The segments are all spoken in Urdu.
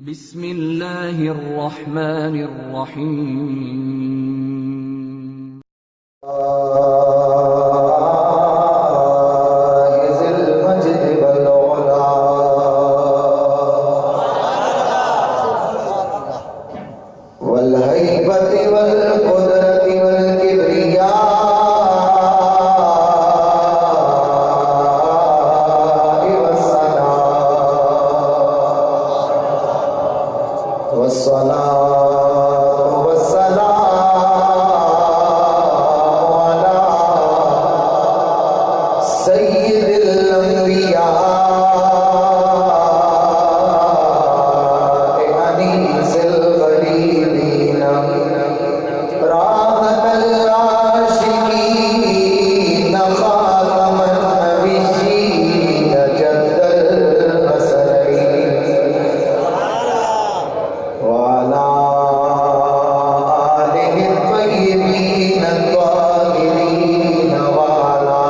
بسم اللہ الرحمن الرحیم ذی المجد والعلا والہیبۃ والقدرۃ والکبریاء والصلاة والسلام على سيد الأنبياء أنيس الغريبين راحة العاشقين خاتم النبيين جد الحسنين وعلى آله الطيبين الطاهرين وعلى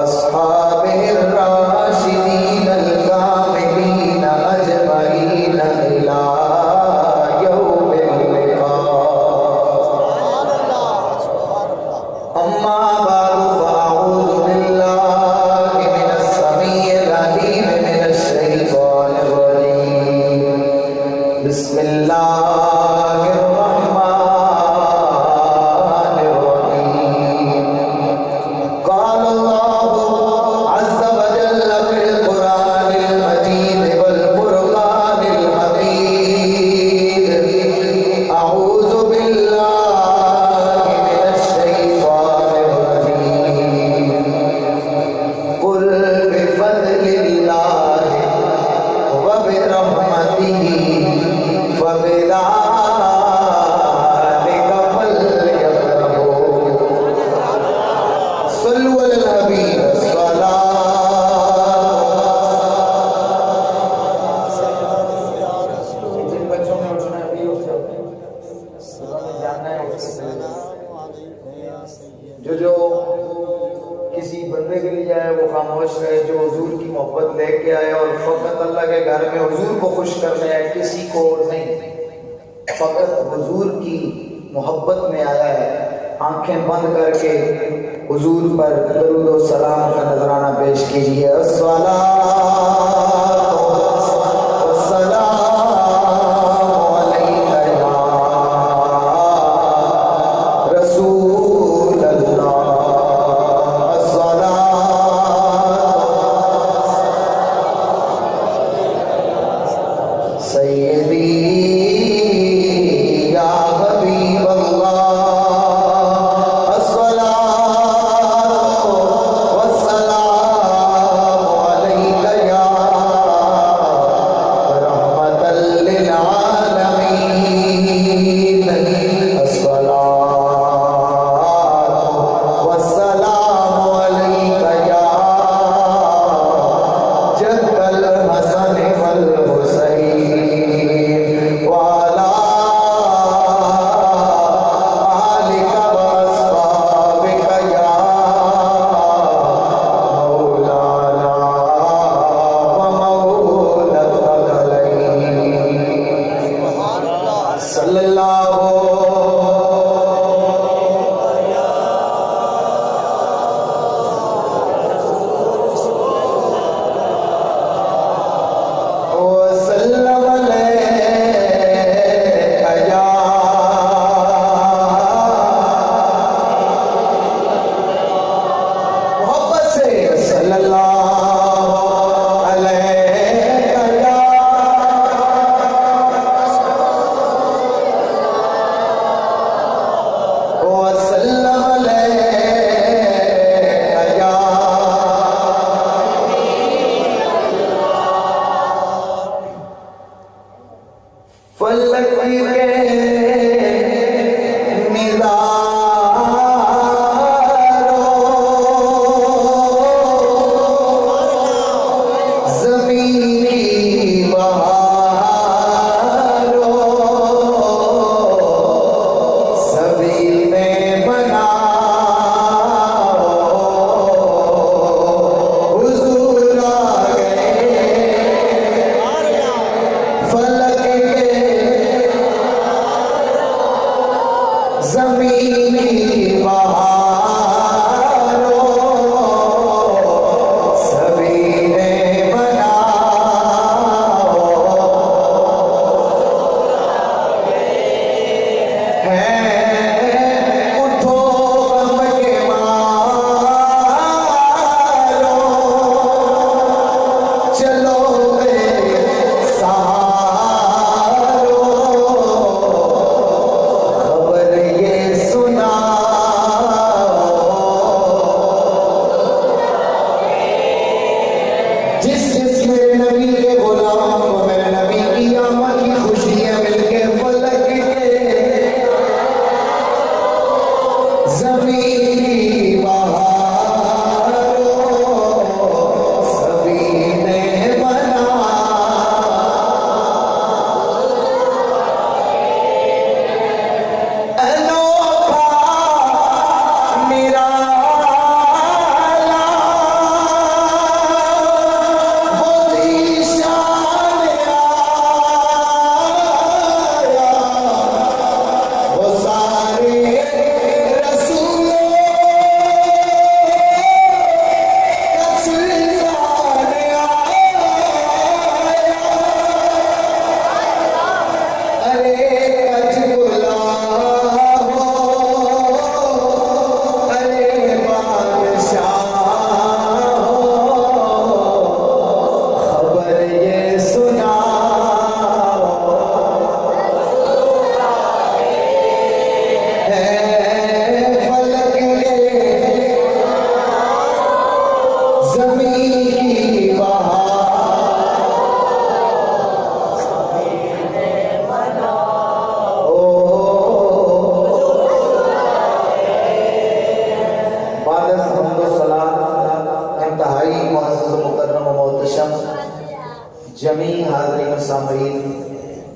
أصحابه الراشدين الكاملين أجمعين إلى يوم اللقاء أما بعد فأعوذ بالله من السميع العليم من الشيطان الرجيم بسم الله الرحمن الرحيم قال الله عز وجل في القرآن المجيد والفرقان الحميد أعوذ بالله من الشيطان الرجيم قل بفضل الله وبرحمته فبذلك فليفرحوا صلوا على الحبيب جن بچوں نے اٹھنا ہے بھی اٹھ جاؤ صبح میں جانا ہے اٹھ سے جو کسی بندے کے لیے آئے وہ خاموش رہے، جو حضور کی محبت لے کے آئے اور فقط اللہ کے گھر میں حضور کو خوش کرنے آئے، کسی کو نہیں، فقط حضور کی محبت میں آیا ہے، آنکھیں بند کر کے حضور پر درود و سلام کا نذرانہ پیش کیجیے۔ الصلاۃ والسلام علیک یا رسول اللہ، سیدی یا حبیب اللہ، الصلاۃ والسلام علیک یا رحمۃ للعالمین، الصلاۃ والسلام علیک یا جد الحسن والحسین وعلى آلك وأصحابك يا مولانا ومولى الثقلين صلى الله وسلم عليك يا محبت سے صلی اللہ علیہ یا وسلم علیک یا فلک کے نظاروں، زمین کی بہاروں، سبھی میں بناؤ، حضور آ گئے جمی حاضرین و سامعین،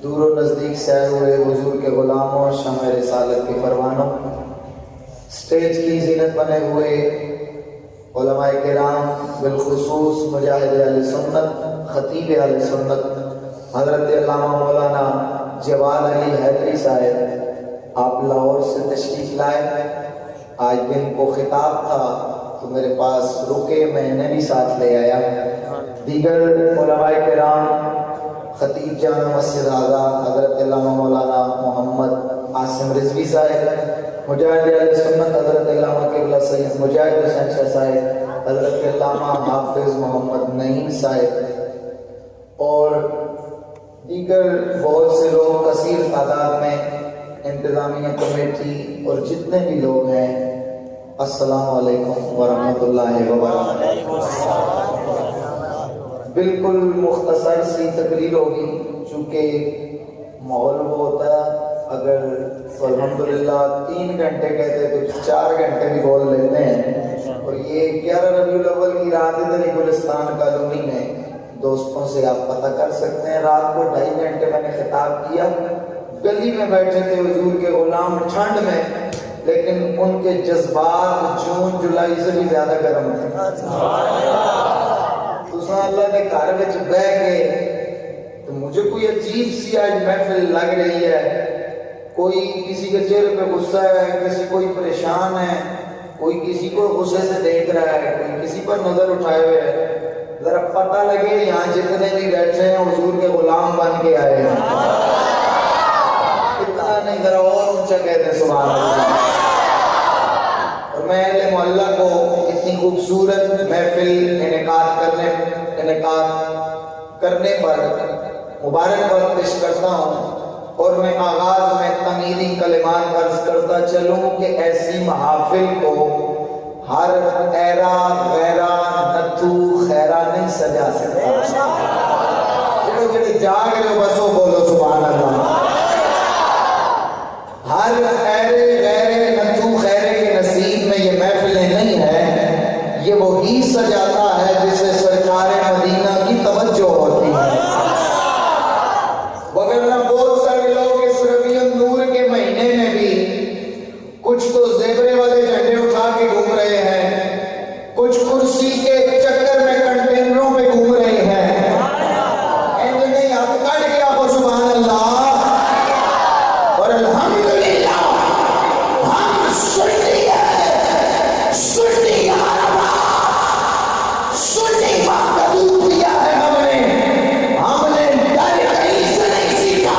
دور و نزدیک سے آئے ہوئے حضور کے غلاموں، شمع رسالت کے پروانوں، سٹیج کی زینت بنے ہوئے علماء کرام، بالخصوص مجاہد اہل سنت، خطیب اہل سنت حضرت علامہ مولانا جواد علی حیدری صاحب، آپ لاہور سے تشریف لائے۔ آج دن کو خطاب تھا تو میرے پاس رکے، میں انہیں بھی ساتھ لے آیا۔ دیگر علماء کرام، خطیب جامع مسجد اعظم حضرت علامہ مولانا محمد عاصم رضوی صاحب، مجاہد اہل سنت حضرت علامہ قبلہ سید مجاہد حسین شاہ صاحب، حضرت علامہ حافظ محمد نعیم صاحب اور دیگر بہت سے لوگ کثیر تعداد میں، انتظامیہ کمیٹی اور جتنے بھی لوگ ہیں، السلام علیکم ورحمۃ اللہ وبرکاتہ۔ بالکل مختصر سی تقریر ہوگی، چونکہ ماحول وہ ہوتا ہے اگر الحمدللہ 3 گھنٹے کہتے تو 4 گھنٹے بھی بول لیتے ہیں، اور یہ 11 ربیع الاول کی رات ادھر گلستان کالونی میں دوستوں سے آپ پتہ کر سکتے ہیں، رات کو 2.5 گھنٹے میں نے خطاب کیا۔ گلی میں بیٹھے تھے حضور کے غلام ٹھنڈ میں، لیکن ان کے جذبات جون جولائی سے بھی زیادہ گرم تھے۔ تساں اللہ کے گھر وچ بیٹھ گئے تو مجھے کوئی عجیب سی آج محفل لگ رہی ہے، کوئی کسی کے چہرے پہ غصہ ہے، کسی کوئی پریشان ہے، کوئی کسی کو غصے سے دیکھ رہا ہے، کوئی کسی پر نظر اٹھائے ہوئے ہے۔ ذرا پتہ لگے یہاں جتنے بھی بیٹھے ہیں حضور کے غلام بن کے آئے ہیں، اتنا نہیں، ذرا اور اونچا کہتے ہیں سبحان اللہ۔ اور میں اہل محلہ کو اتنی خوبصورت محفل انعقاد کرنے پر مبارکباد پیش کرتا ہوں، اور میں آغاز میں تمیزی کلمات عرض کرتا چلوں کہ ایسی محافل کو ہر ایرا غیرہ نتھو خیرہ نہیں سجا سکتا۔ جڑے جاگ رہے ہو بس وہ بولو سبحان اللہ۔ ہر ایرے غیرے نتھو خیرے کے نصیب میں یہ محفلیں نہیں ہیں، یہ وہی سجاتا ہے جسے سرکار مدینہ کی توجہ ہوتی ہے۔ وگرنہ بہت سارے لوگ اس ربیع النور کے مہینے میں بھی کچھ تو زیورے والے جھنڈے اٹھا کے گھوم رہے ہیں، کچھ کرسی کے چکر میں کنٹینروں میں گھوم رہے ہیں۔ اینج نہیں ہاتھ کٹ گیا کو سبحان اللہ۔ اور الحمدللہ ہم سنی ہے، سنی ہمارا باپ، سنی باپ کا دودھ پیا ہے ہم نے ڈر کہیں سے نہیں سیکھا۔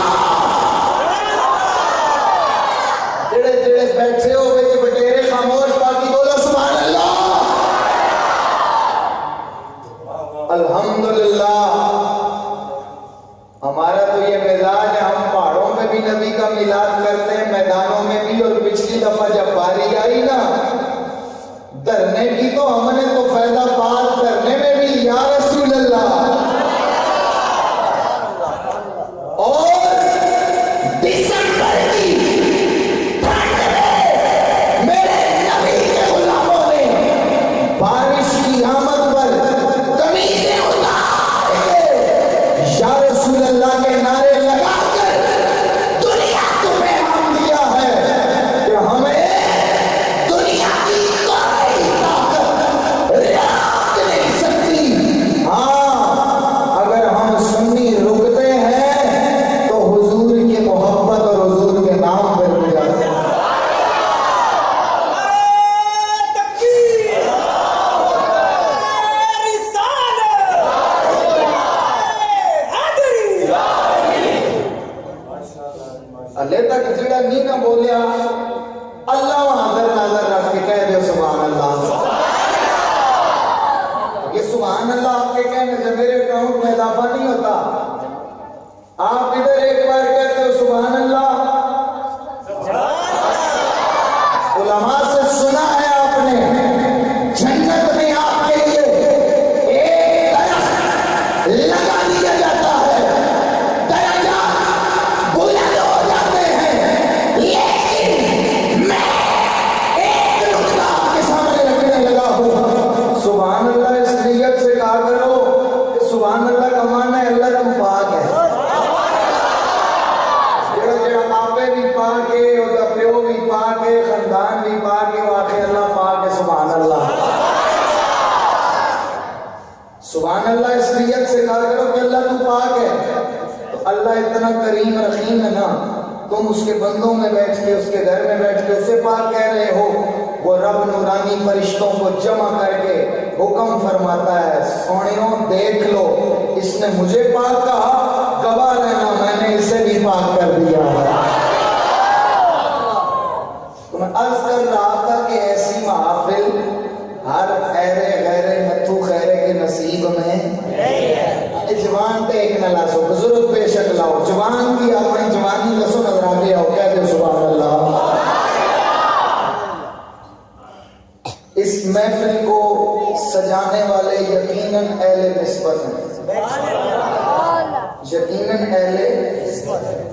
جڑے جڑے بیٹھے ہو بچ بٹیرے خاموش باقی بولو سبحان اللہ۔ الحمدللہ ہمارا تو یہ مزاج ہے، ہم پہاڑوں میں بھی نبی کا میلاد کرتے ہیں، میدانوں میں بھی، اور پچھلی دفعہ جب باری آئی نا دھرنے کی تو ہم نے تو فیض آباد دھرنے میں بھی یا رسول اللہ، اور دسمبر کی ٹھنڈ میں میرے نبی کے غلاموں نے بارش کی آمد پر قمیضیں اتار کے یا رسول اللہ کے نعرے لگا کر دنیا کو پیغام دیا ہے کہ ہمیں دنیا کی کوئی طاقت روک نہیں سکتی۔ ہاں اگر ہم سنی رکتے ہیں تو حضور کی محبت اور حضور کے نام پہ رک جاتے ہیں۔ اللہ تک جڑا نہیں نہ بولیا اللہ حاضر ناظر رکھ کے کہہ دے سبحان اللہ۔ یہ سبحان اللہ آپ کے کہنے سے میرے اکاؤنٹ میں اضافہ نہیں ہوتا۔ آپ ادھر ایک بار کہتے ہو سبحان اللہ، علماء سے سنا ہے آپ نے جنت میں آپ کے لیے ایک درخت لگا دیا جاتا ہے، درجات بلند ہو جاتے ہیں، لیکن میں ایک نقطہ آپ کے سامنے رکھنے لگا ہوں۔ سبحان اللہ اس نیت سے کہا کرو کہ سبحان اللہ کا معنی ہے اللہ تو پاک ہے جڑا جڑا آپے بھی پاک ہے اور پیو بھی پاک ہے خاندان بھی پاک ہے واقعی اللہ پاک ہے سبحان اللہ سبحان اللہ اس نیت سے کہا کرو کہ اللہ تو پاک ہے تو اللہ اتنا کریم رحیم ہے نا تم اس کے بندوں میں بیٹھ کے اس کے گھر میں بیٹھ کے اسے پاک کہہ رہے ہو وہ رب نورانی فرشتوں کو جمع کر کے حکم فرماتا ہے سونیوں دیکھ لو اس نے مجھے پاک کہا گواہ رہنا میں نے اسے بھی پاک کر دیا ہے تو میں عرض کر رہا تھا کہ ایسی محافل ہر ایرے غیرے متھو خیرے کے نصیب میں جوان تے ایک نہ لاسو بزرگ بے شک لاؤ جوان کی اپنی جوانی لسو نظر آگے آؤ کہہ دے سبحان اللہ اس محفل کو سجانے والے یقیناً اہل نسبت ہیں یقیناً اہل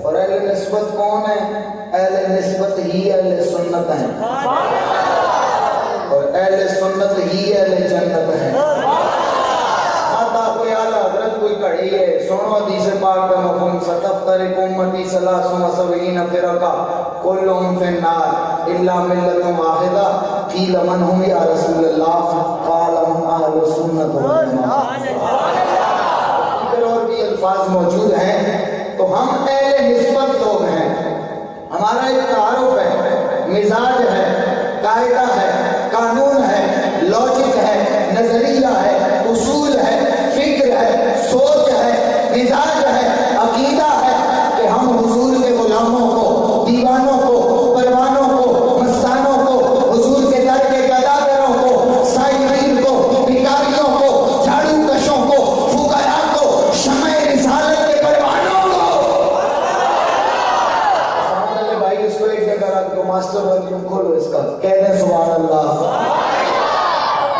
اور اہل نسبت کون ہے اہل نسبت ہی اہل سنت ہیں اور اہل سنت ہی اہل جنت ہیں کوئی اعلیٰ حضرت کوئی کڑی ہے سنو حدیث پاک کا مفہوم ستفترق امتی ثلاث و سبعین فرقہ کلہم فی النار الا ملت واحدہ قیل من ہم یا رسول اللہ قال ہم اہل سنت والجماعہ اور بھی الفاظ موجود ہیں تو ہم اہل نسبت لوگ ہیں ہمارا ایک تعارف ہے مزاج ہے قاعدہ ہے قانون ہے لاجک ہے نظریہ ہے اصول ہے فکر ہے سوچ ہے مزاج ہے عقیدہ ہے کہ ہم حضور کے غلاموں کو دیوانوں کو پروانوں کو مستانوں کو حضور کے در کے گداگروں کو سائرین کو بھکاریوں کو جھاڑو کشوں کو فقراء کو شمع رسالت کے پروانوں کو بھائی اس کو ایک جگہ رکھ دو ماسٹر والیوم کھولو اس کا کہہ دیں سبحان اللہ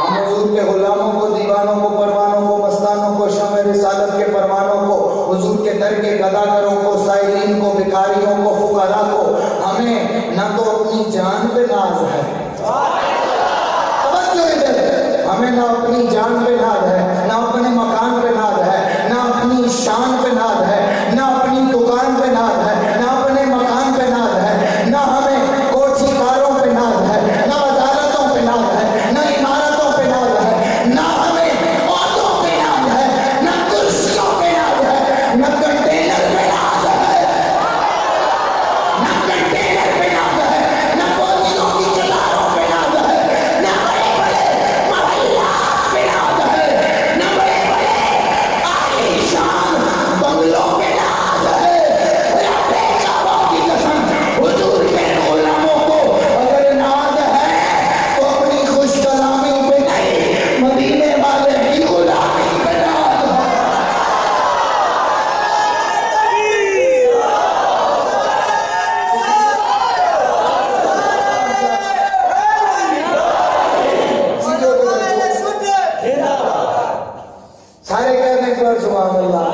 حضور کے غلاموں کو دیوانوں کو پروانوں کو مستانوں کو شمع رسالت کے پروانوں کو حضور کے در کے گداگروں کو سائلین کو بھکاریوں کو فقراء کو ہمیں نہ تو اپنی جان پہ ناز ہے توجہ ادھر ہمیں نہ اپنی جان پہ ناز ہے نہ اپنے مکان پہ ناز ہے نہ اپنی شان پہ ناز ہے نہ اپنی دکان پہ ناز ہے نہ اپنے مکان پہ ناز ہے نہ ہمیں کوٹھی کاروں پہ ناز ہے نہ وزارتوں پہ ناز ہے نہ عمارتوں پہ ناز ہے نہ ہمیں عہدوں پہ ناز ہے نہ کرسیوں پہ ناز ہے نہ کنٹینر پہ ناز ہے نہ کنٹینر پہ ناز ہے نہ فوجیوں کی قطاروں پہ ناز ہے نہ بڑے بڑے محلات پہ ناز ہے نہ بڑے بڑے عالی شان بنگلوں پہ ناز ہے رب کعبہ کی قسم حضور کے غلاموں کو اگر ناز ہے تو اپنی خوش کلامی پہ نہیں مدینے والے کی غلامی پہ ناز ہے سارے کہنے پر سبحان اللہ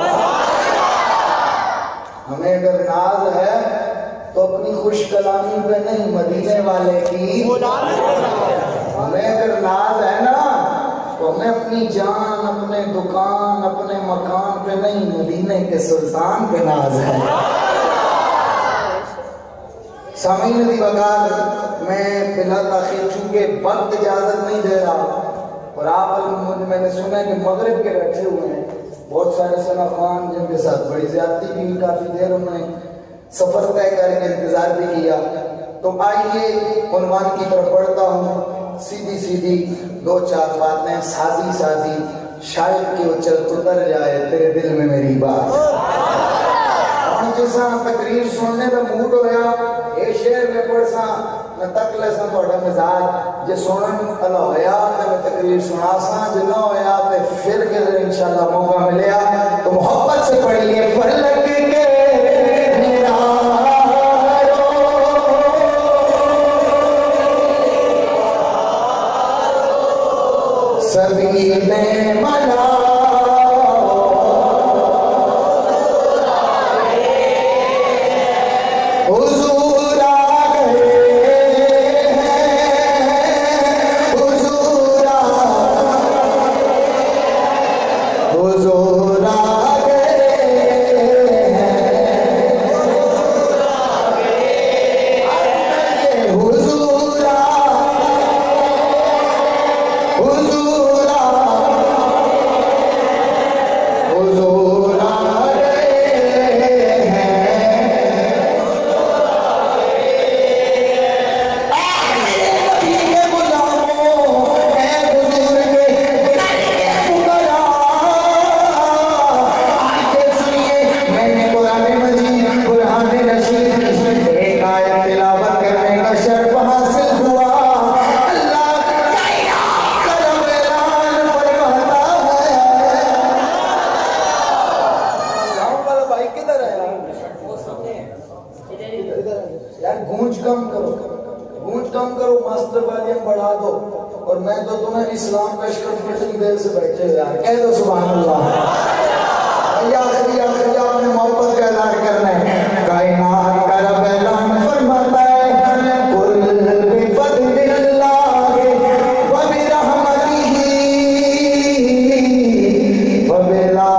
ہمیں اگر ناز ہے تو اپنی خوش کلامی پہ نہیں مدینے والے کی ہمیں اگر ناز ہے نا تو ہمیں اپنی جان اپنے دکان اپنے مکان پہ نہیں مدینے کے سلطان پہ ناز ہے سامعین علی وقار میں بلا تاخیر چونکہ وقت اجازت نہیں دے رہا اور آپ میں نے سنا ہے کہ مغرب کے بیٹھے ہوئے ہیں بہت سارے سنا خوان جن کے ساتھ بڑی زیادتی بھی ہوئی کافی دیر انہوں نے سفر طے کر کے انتظار بھی کیا تو آئیے عنوان کی طرف پڑھتا ہوں سیدھی سیدھی دو چار باتیں سادی سادی شاید کہ وہ چل اتر جائے تیرے دل میں میری بات جیسا تقریر سننے کا موڈ ہویا اے شہر میں پڑھسا میں تک لیسا توڑا مزاج جے سنن اللہ ہویا میں تقریر سنا سا جے نہ ہویا تے پھر کے انشاءاللہ موقع ملیا تو محبت سے پڑھیے فرلک کے سبیل ملا حضور آ گئے کدھر ہے یار؟ گونج کم کرو، ماسٹر والیوم بڑھا دو، اور میں تو تمہیں اسلام کا اشرف اتنی دیر سے بیٹھے ہو یار، کہہ دو سبحان اللہ۔ آخری آپ نے محبت کا اعلان کرنا ہے۔ کائنات کا رب اعلان فرماتا ہے قل بفضل اللہ وبرحمتہ فبذلک فلیفرحوا۔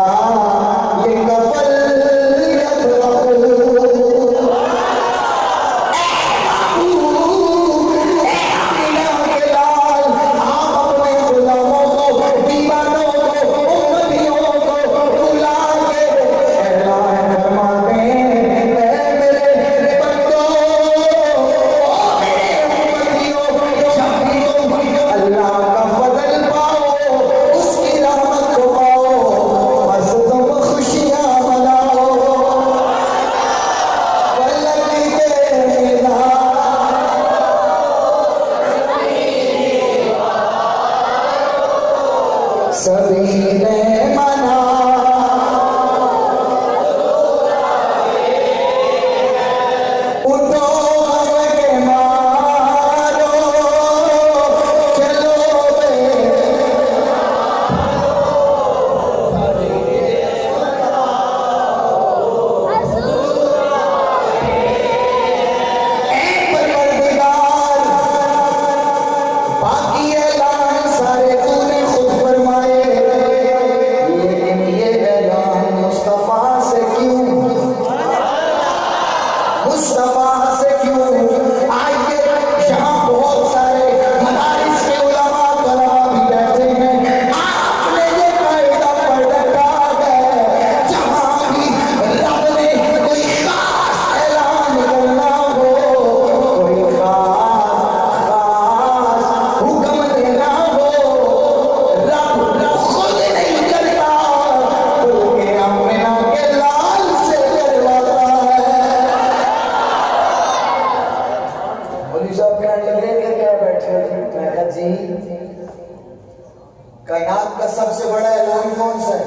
کائنات کا سب سے بڑا اعلان کون سا ہے؟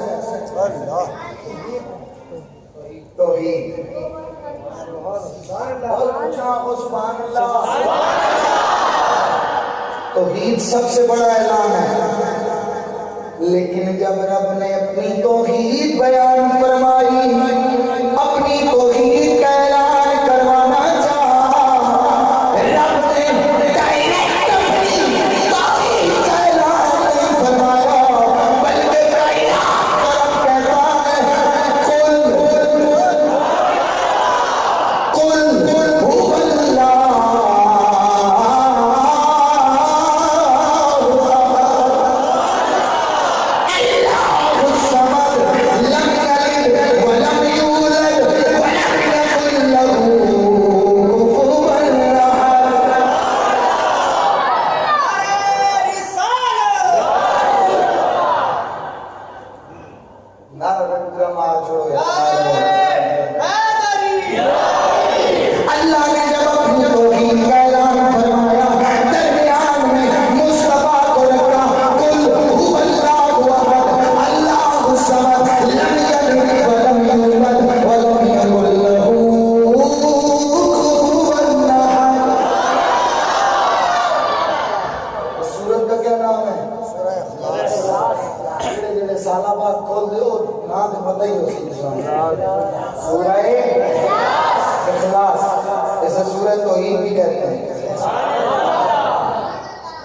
توحید۔ سبحان اللہ۔ توحید سب سے بڑا اعلان ہے، لیکن جب رب نے اپنی توحید بیان فرمائی، اپنی توحید کا اعلان کروانا چاہا، رب نے ڈائریکٹ اپنی توحید کا اعلان نہیں فرمایا، بلکہ کائنات کا رب کہتا ہے قل هو اللہ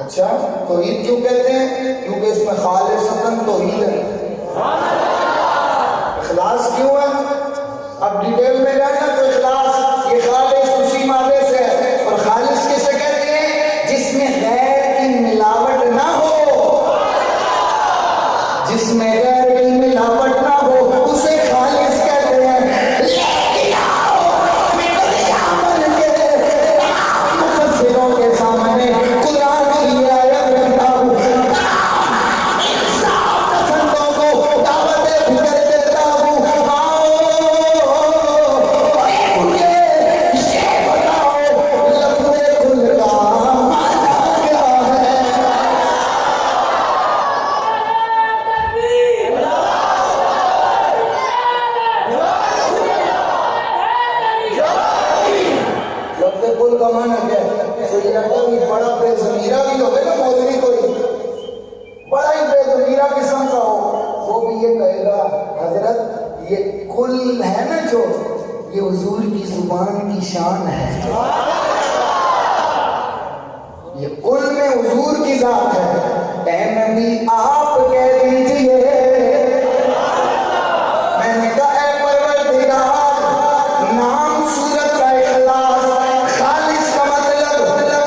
اچھا توحید کیوں کہتے ہیں؟ کیونکہ اس میں خالصتاً توحید ہے۔ اخلاص کیوں ہے؟ اب ڈیٹیل میں جانا تو اخلاص یہ خالص اسی مادے سے ہے، اور خالص کسے کہتے ہیں؟ جس میں غیر کی ملاوٹ نہ ہو، جس میں غیر کی ملاوٹ نہ ہو اسے خالص کہتے ہیں۔ لیکن آؤ میں دنیا بن کے تمام مفسروں کے سامنے قرآن کی آیت رکھتا ہوں، تمام انصاف پسندوں کو دعوت فکر دیتا ہوں، آؤ کل کا معنی کیا ہے؟ کوئی لڑکا بھی بڑا بے ضمیرہ بھی ہوگا نا مولوی کوئی بڑا ہی بے ضمیرہ قسم کا ہو، وہ بھی یہ کہے گا حضرت یہ کل ہے نا جو یہ حضور کی زبان کی شان ہے، یہ کل میں حضور کی ذات ہے۔ اے نبی آپ کہہ دیجئے، میں نے کہا اے پروردگار نام سورت کا اخلاص خالص کا مطلب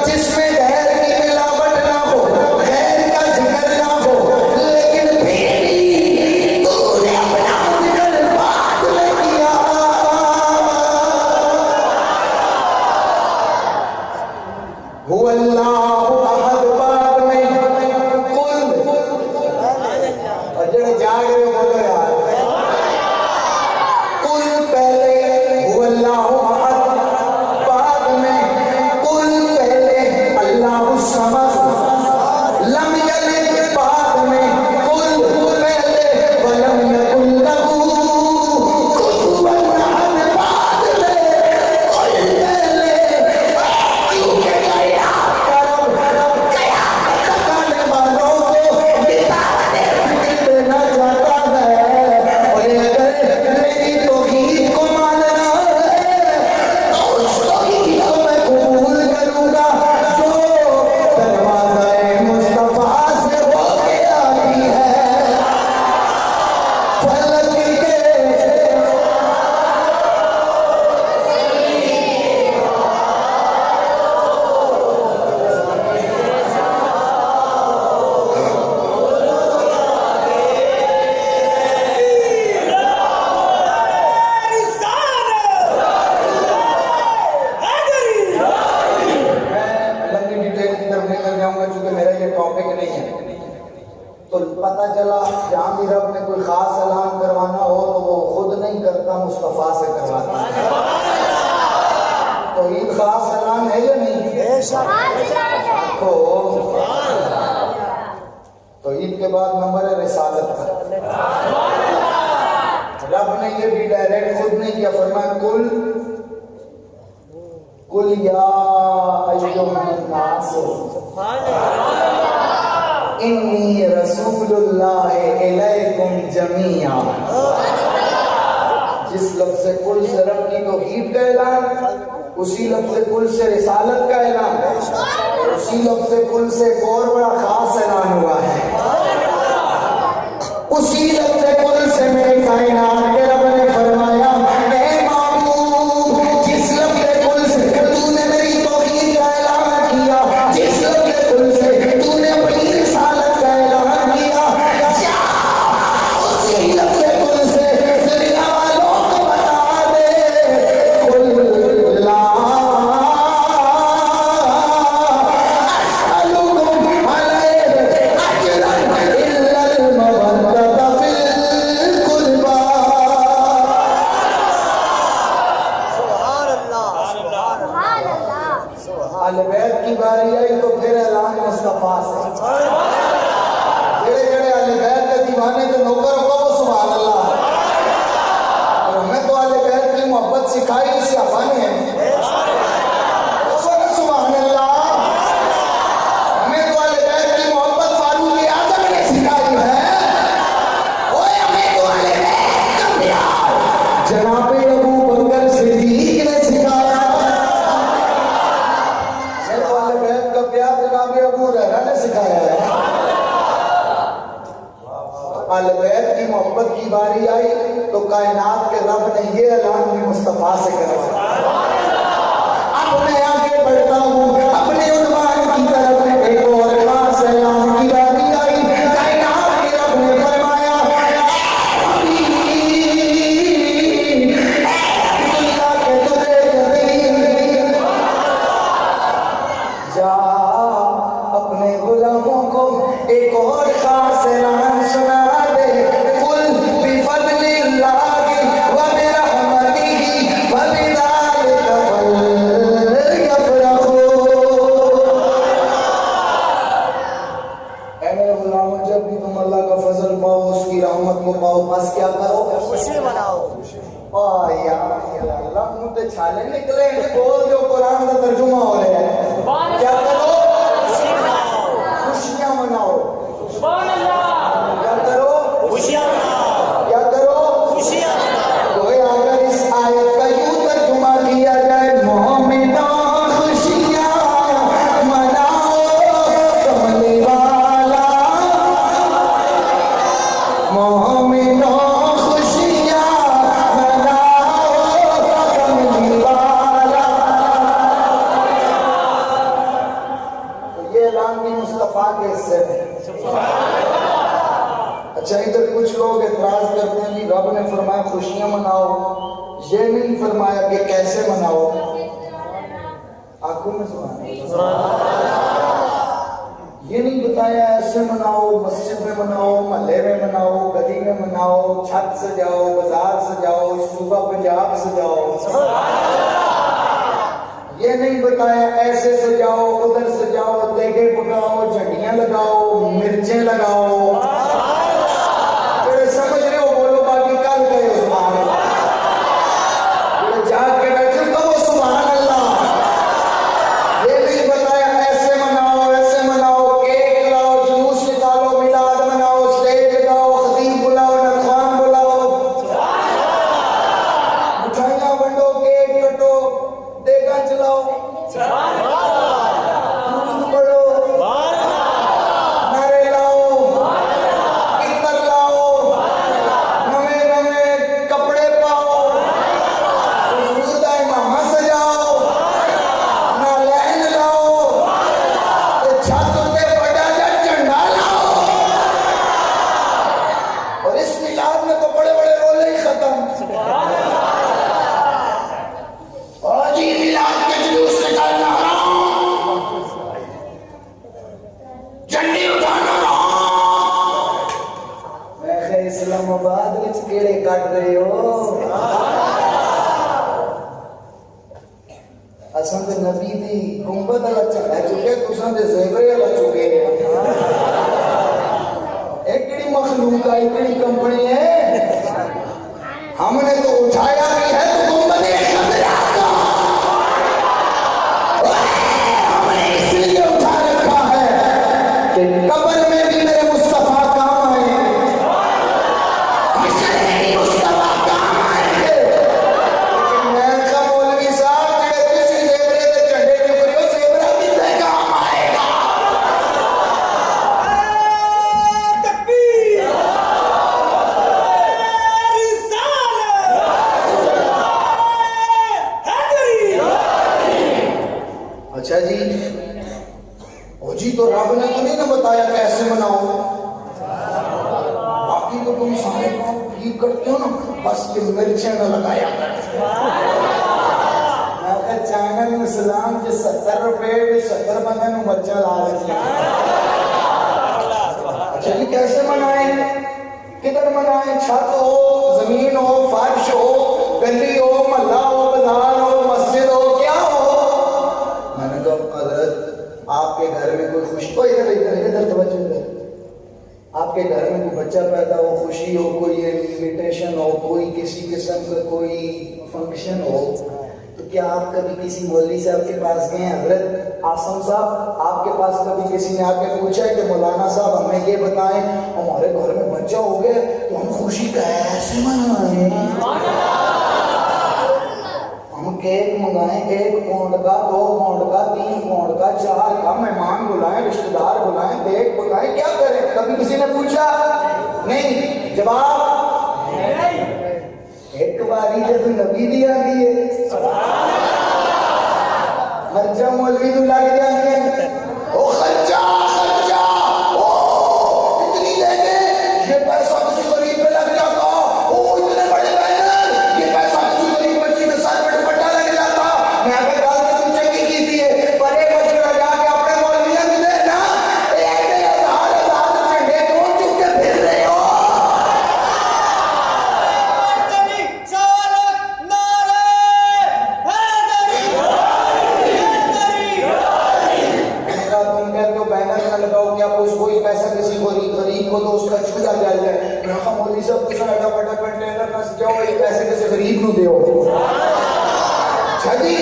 جس میں غیر کی ملاوٹ نہ ہو، غیر کا ذکر نہ ہو، لیکن پھر بھی تو نے اپنا ذکر بعد میں کیا۔ هو اللہ احد بعد میں قل، اور جڑے جاگ رہے ہو بولو یار قل پہلے هو اللہ احد بعد میں قل پہلے اللہ الصمد لم یلد بعد میں قل پہلے ولم یکن لہ کفوا احد بعد میں قل پہلے کیونکہ تو پتہ چلا جہاں بھی رب نے کوئی خاص اعلان کروانا ہو تو وہ خود نہیں کرتا، مصطفیٰ سے کرواتا ہے۔ تو عید خاص اعلان ہے یا نہیں؟ دیکھو تو عید کے بعد نمبر ہے رسالت کا۔ رب نے یہ بھی ڈائریکٹ خود نہیں کیا، فرمایا قل یا ایھا الناس انی رسول اللہ الیکم جمیعا۔ جس لفظ کل سے رب کی توحید کا اعلان، اسی لفظ کل سے رسالت کا اعلان، اسی لفظ کل سے ایک اور بڑا خاص اعلان ہوا ہے۔ اسی لفظ کل سے میرے کائنات کے رب نے فرمایا اے معبود، جس لفظ کل سے تو نے میری توحید کا اعلان کیا، جس لفظ کل سے تو نے اپنی رسالت کا اعلان کیا، جا اسی لفظ کل سے دنیا والوں کو بتا دے قل لا اسألکم علیہ اجرا الا المودۃ فی القربى۔ سبحان اللہ، سبحان اہل بیت کی باری آئی تو پھر اعلان مصطفیٰ سے۔ جڑے جڑے اہل بیت کے دیوانے کے نوکر ہو وہ سبحان اللہ۔ اور ہمیں تو اہل بیت کی محبت سکھائی اس صحابہ نے ہے، اس وقت سبحان اللہ۔ ہمیں تو اہل بیت کی محبت فاروق اعظم نے سکھائی ہے، اوے ہمیں تو اہل بیت کا پیار جناب ابو بکر صدیق نے سکھایا۔ اہل بیت کا پیار جناب ابو ہریرہ نے سکھایا ہے۔ اہل بیت کی محبت کی باری آئی تو کائنات کے رب نے یہ اعلان بھی مصطفیٰ سے کروایا۔ اب میں آگے بڑھتا ہوں اپنے عنوان کی طرف، ایک اور خاص اعلان کی باری آئی، کائنات کے رب نے فرمایا عبداللہ کے تجھے جا اپنے غلاموں کو ایک اور خاص اعلان سنا دے، قل بفضل اللہ وبرحمتہ فبذلک فلیفرحوا۔ اللہ منہ تے چھالے نکلے ہیں بول جو قرآن کا ترجمہ ہو رہا ہے کیا کرو خوشیاں مناؤ کیا کرو کیا کرو کوئی اگر اس آیت کا یوں ترجمہ کیا جائے مومنوں خوشیاں مناؤ کملی والا مومنوں خوشیاں مناؤ کملی والا. تو یہ اعلان بھی مصطفیٰ کے حصے میں. اچھا ادھر کچھ لوگ اعتراض کرتے ہیں کہ رب نے فرمایا خوشیاں مناؤ یہ نہیں فرمایا کہ کیسے مناؤ. آنکھوں میں یہ نہیں بتایا ایسے مناؤ مسجد میں مناؤ محلے میں مناؤ گلی میں مناؤ چھت سجاؤ بازار سجاؤ صوبہ پنجاب سجاؤ. یہ نہیں بتایا ایسے سجاؤ ادھر سجاؤ دیگے پکاؤ جھنڈیاں لگاؤ مرچیں لگاؤ. سمجھ رہے ہو بولو باقی کل گئے سبحان اللہ جاگ کے بیٹھے کہو سبحان اللہ. یہ نہیں بتایا ایسے مناؤ کیک لاؤ جلوس نکالو میلاد مناؤ اسٹیج لگاؤ خطیب بلاؤ نخوان بلاؤ مٹھائیاں بنڈو کیک کٹو دیگا چلاؤ درود پڑھو نعرے لاؤ عطر لاؤ نوے کپڑے پاؤ حضور دا امامہ سجاؤ نالین لاؤ چھت تے بڑا جا جھنڈا لاؤ. اور اس میلاد میں تو بڑے بڑے رولے ہی ختم. اور جی میلاد کے جلوس نکالنا حرام جھنڈی اٹھانا حرام. میں خیر اسلام آباد وچ کیڑے کٹ رہے ہو اساں تے نبی دی گنبد والا جھنڈا چکے تساں دے زیورے والا چکے. ایکڑی مخلوق ہے ایکڑی کمپنی ہے ہم نے تو اٹھایا بھی ہے تو گنبد خضرا کا ہم نے اس لیے اٹھا رکھا ہے کہ قبر میں بھی میرے مصطفیٰ کام آئے حشر میں بھی مصطفیٰ کام آئے گے. لیکن میں کا مولوی صاحب جڑے کسی زیورے دے جھنڈے چک رہے ہو زیورہ کتنے کام آئے گا. اچھا جی او جی تو رب نے تو نہیں نہ بتایا کیسے مناؤ. باقی تو تم سارے کام ٹھیک کرتے ہو نا بس کہ مرچیں نہ لگایا کرتے. میں کہا چینل اسلام کے 70 روپے 70 بندے نو مرچیں لا رہی ہیں. اچھا جی کیسے منائیں کدھر منائیں. چھت ہو زمین ہو فرش ہو گلی ہو محلہ ہو بازار ہو مسجد ہو کیا ہو. میں نے کہا حضرت آپ کے گھر میں کوئی خوشی ہو ادھر توجہ ادھر آپ کے گھر میں کوئی بچہ پیدا ہو خوشی ہو کوئی انویٹیشن ہو کوئی کسی قسم کا کوئی فنکشن ہو تو کیا آپ کبھی کسی مولوی صاحب کے پاس گئے ہیں حضرت آسم صاحب آپ کے پاس کبھی کسی نے آ کے پوچھا ہے کہ مولانا صاحب ہمیں یہ بتائیں ہمارے گھر میں بچہ ہو گیا تو ہم خوشی کیسے منائیں. ہم کیک منگائیں 1 پاؤنڈ کا 2 پاؤنڈ کا 3 پاؤنڈ کا 4 کا مہمان بلائیں رشتہ دار بلائیں دیکھ پکائیں کیا کریں. کبھی کسی نے پوچھا نہیں. جواب ایک باری جب نبی دی آگئی ہے مرچہ مولوی تو لگ جاتی ہے او خرچہ اتنی دے گے یہ پیسہ کسی غریب پہ لگ جاتا او اتنے بڑے بینر یہ پیسہ کسی غریب بچی کے سر پہ دوپٹہ لگ جاتا. میں اگر گال میں تم چکی کی تھی پر ایک مشورہ جا کے اپنے مولویاں کی دینا 1,000 جھنڈے کون چک کے پھر رہے ہو. حاجی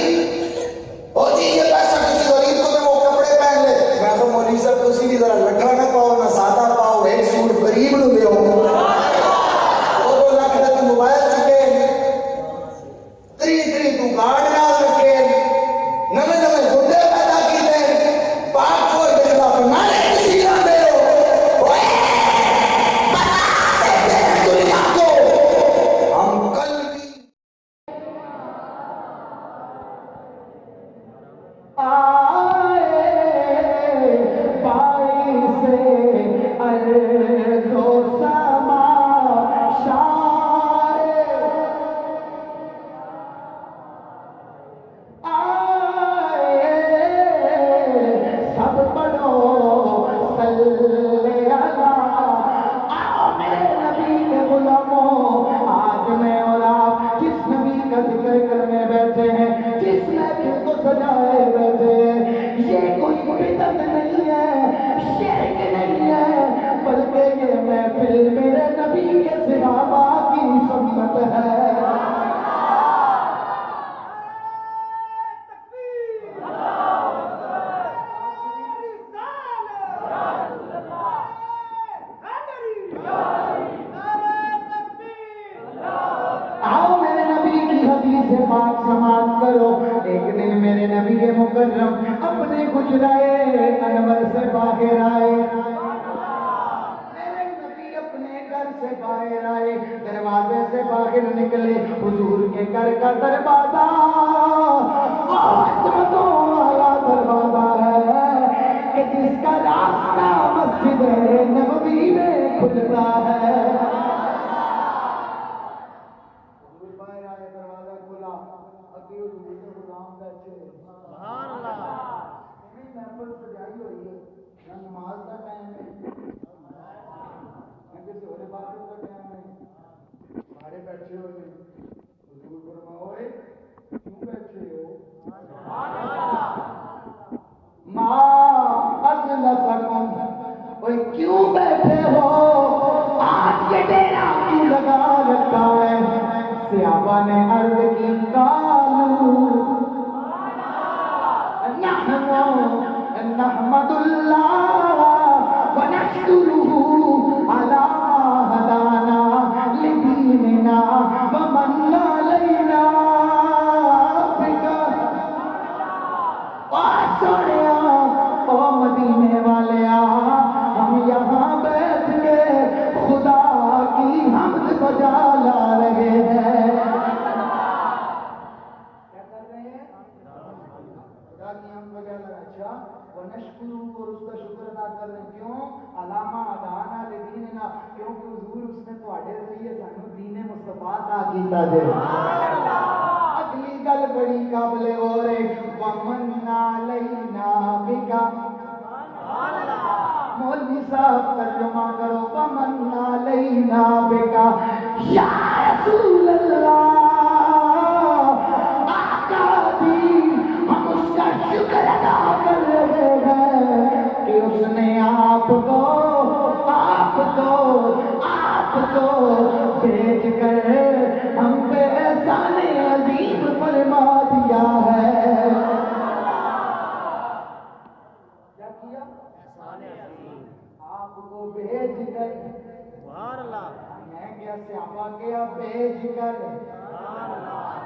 او جی یہ پیسہ کسی غریب کو دے وہ کپڑے پہن لے. میں تو مولوی صاحب تسی بھی ذرا لٹھا نہ پاؤ نہ سادہ پاؤ, ایک سوٹ غریب نو دیو. 2 لاکھ دا موبائل چکے, 3 تو گارڈ نال رکھے, نویں گھنڈے پیدا کیتے, پاک فوج دے خلاف نعرے کسی نہ دے ہو. بتا دے دنیا کو ہم کل بھی اپنے گجرائے انور سے باہر آئے. میرے نبی اپنے گھر سے باہر آئے, دروازے سے باہر نکلے. حضور کے گھر کا دروازہ عظمتوں والا دروازہ ہے کہ جس کا راستہ مسجد نبوی میں کھلتا ہے. حضور باہر آئے, دروازہ کھلا, اگے حضور کے غلام بیٹھے. سبحان اللہ. محفل سجائی ہوئی ہے, نہ نماز کا ٹائم ہے نہ کسی اور عبادت کا ٹائم ہے, سارے بیٹھے ہوئے ہیں. حضور فرمائے کیوں بیٹھے ہو؟ ما اجلسکم, اوے کیوں بیٹھے ہو؟ آج یہ ڈیرا کیوں لگا رکھا ہے؟ صحابہ نے عرض کی قالوا نحمد اللہ ونشکرہ علی ما ہدانا لدیننا ومن علینا بک. سوڑیا او مدینے والیا, ہم یہاں بیٹھ کے خدا کی حمد بجا لا رہے ہیں. اور اس کا شکر ادا کر رہے ہیں. کیوں؟ علامہ ادانا لدیننا, کیونکہ حضور اس نے تواڈے ذریعے سانو دین مصطفیٰ عطا کیتا جے. اگلی گل بڑی قابل غور ہے, ومن علینا بکا. مولوی صاحب ترجمہ کرو, ومن علینا بکا. یا رسول اللہ, آقا جی ہم اس کا شکر ادا کر رہے ہیں کہ اس نے آپ کو بھیج کر ہم پہ احسان عظیم فرما دیا ہے. کیا کیا؟ آپ کو بھیج کر. میں کیا صحابہ کیا بھیج کر.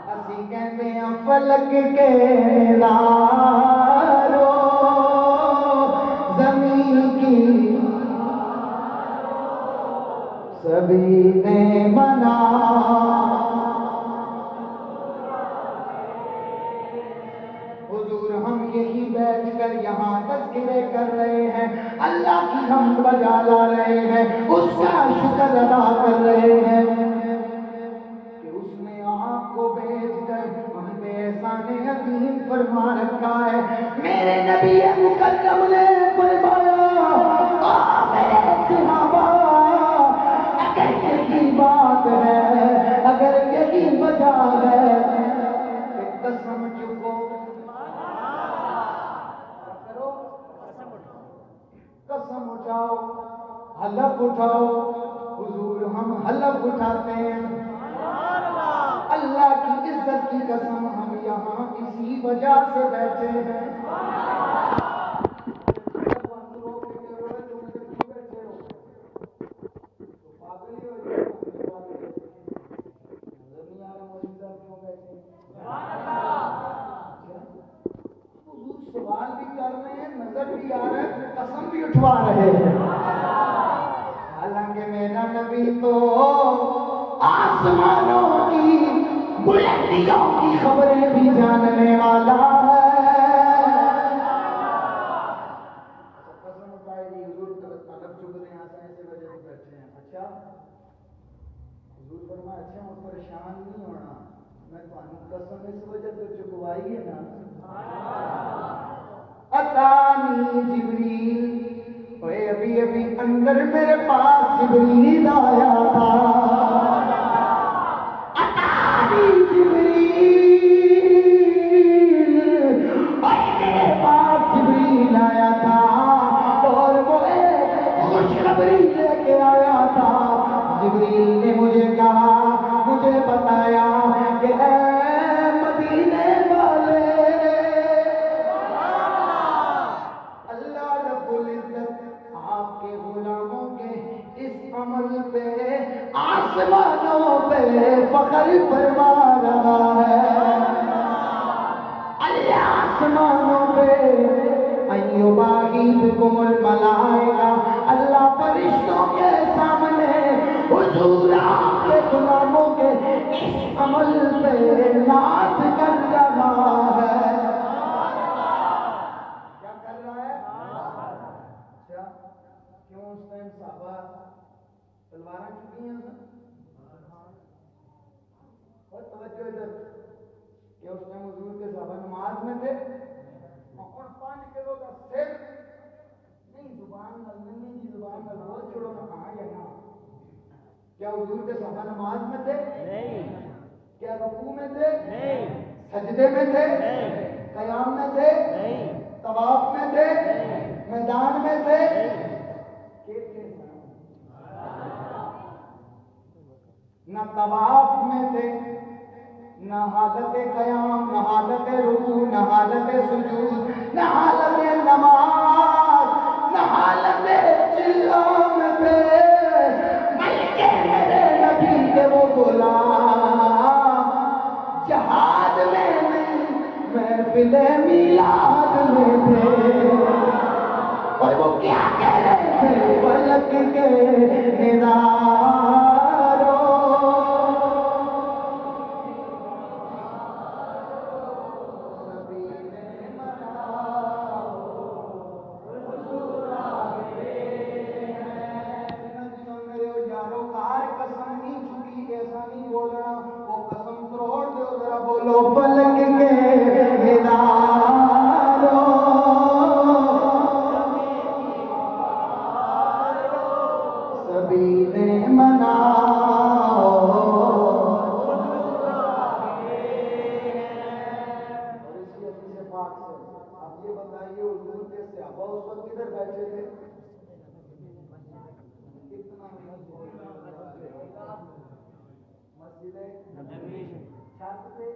اسی کہتے ہیں فلک کے نارو زمین کی سبھی نے منا. حضور ہم یہی بیٹھ کر یہاں تذکرے کر رہے ہیں, اللہ کی حمد بجا لا رہے ہیں, اس کا شکر ادا کر رہے ہیں کہ اس نے آپ کو بھیج کر ہم پہ احسان عظیم فرما رکھا ہے. میرے نبی مکرم نے فرمایا, میرے صحابہ اگر یہی بات ہے, اگر یہی وجہ ہے, قسم چکو, قسم اٹھاؤ, حلف اٹھاؤ. حضور ہم حلف اٹھاتے ہیں, اللہ کی عزت کی قسم, ہم یہاں اسی وجہ سے بیٹھے ہیں. سوال بھی کر رہے ہیں, نظر بھی آ رہا ہے, قسم بھی اٹھوا رہے ہیں. حالانکہ میرا نبی تو آسمانوں کی بلندیوں کی خبریں بھی جاننے والا ہے. قسم اٹھائے گی حضور طلب چک رہے ہیں, ایسے وجہ سے بیٹھے ہیں. اچھا حضور فرمایا اچھا مجھ پریشان نہیں ہونا, میں تمہیں قسم اس وجہ سے چکوائی ہے نا. اتانی جبریل, اوے ابھی ابھی اندر میرے پاس جبریل آیا تھا. اتانی جبریل, اوے میرے پاس جبریل آیا تھا اور وہ ایک خوشخبری لے کے آیا تھا. جبریل نے مجھے کہا, مجھے بتایا کہ اے مدینے والے, اللہ رب العزت آپ کے غلاموں کے اس عمل پہ آسمانوں پہ فخر فرما رہا ہے. اللہ آسمانوں پہ ایوباہیکم الملائکہ, اللہ فرشتوں کے سامنے حضور آپ کے غلاموں کے اس عمل پہ ناز کر رہا ہے. کیا کر رہا ہے؟ اچھا کیوں اس ٹائم صحابہ تلواریں چکی ہیں سر؟ اور توجہ ادھر, کہ اس ٹائم حضور کے صحابہ نماز میں تھے اور 5 کلو کا سر نہیں, زبان نہیں جی, زبان میں بہت چھوڑو نا, کہاں گیا نا. کیا حضور کے صحابہ نماز میں تھے؟ نہیں. کیا رکوع میں تھے؟ نہیں. سجدے میں تھے؟ نہیں. قیام میں تھے؟ نہیں. طواف میں تھے؟ نہیں. میدان میں تھے؟ نہ طواف میں تھے, نہ حالت قیام, نہ حالت رکوع, نہ حالت سجود, نہ حالت نماز, نہ حالت چلوں میں تھے, بلکہ میرے نبی کے وہ غلام جہاد میں نہیں, محفل میلاد میں تھے. اور وہ کیا کہہ رہے تھے؟ فلک کے نظاروں, بولو فلک کے اداروں, سبھی نے مناؤ. اور اس کی حدیث پاک سے آپ یہ بتائیے حضور کے صحابہ اس وقت کدھر بیٹھے تھے؟ مسجد چھت پہ,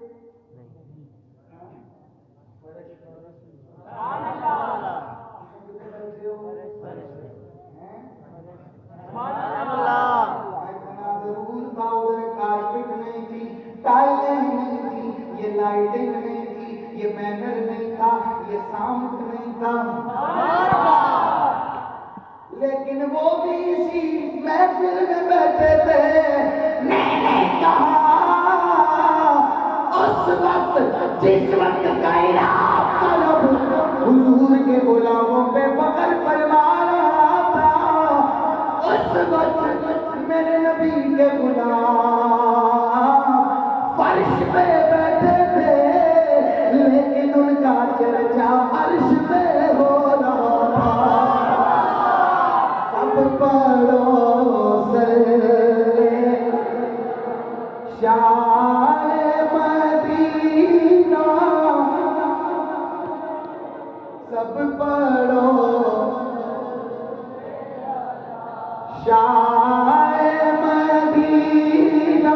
کارپیٹ نہیں تھی, ٹائلیں نہیں تھی, یہ لائٹنگ نہیں تھی, یہ بینر نہیں تھا, یہ ساؤنڈ نہیں تھا, لیکن وہ بھی اسی محفل میں بیٹھے تھے. میں نے کہا اس وقت جس وقت کائنات کا رب حضور کے غلاموں پہ فخر فرما رہا تھا, اس وقت میرے نبی کے غلام فرش پہ بیٹھے تھے, لیکن ان کا چرچا عرش پہ ہو رہا تھا. سب پڑھو صلی شاہ مدینہ, سب پڑھو شاہ مدینہ,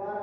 12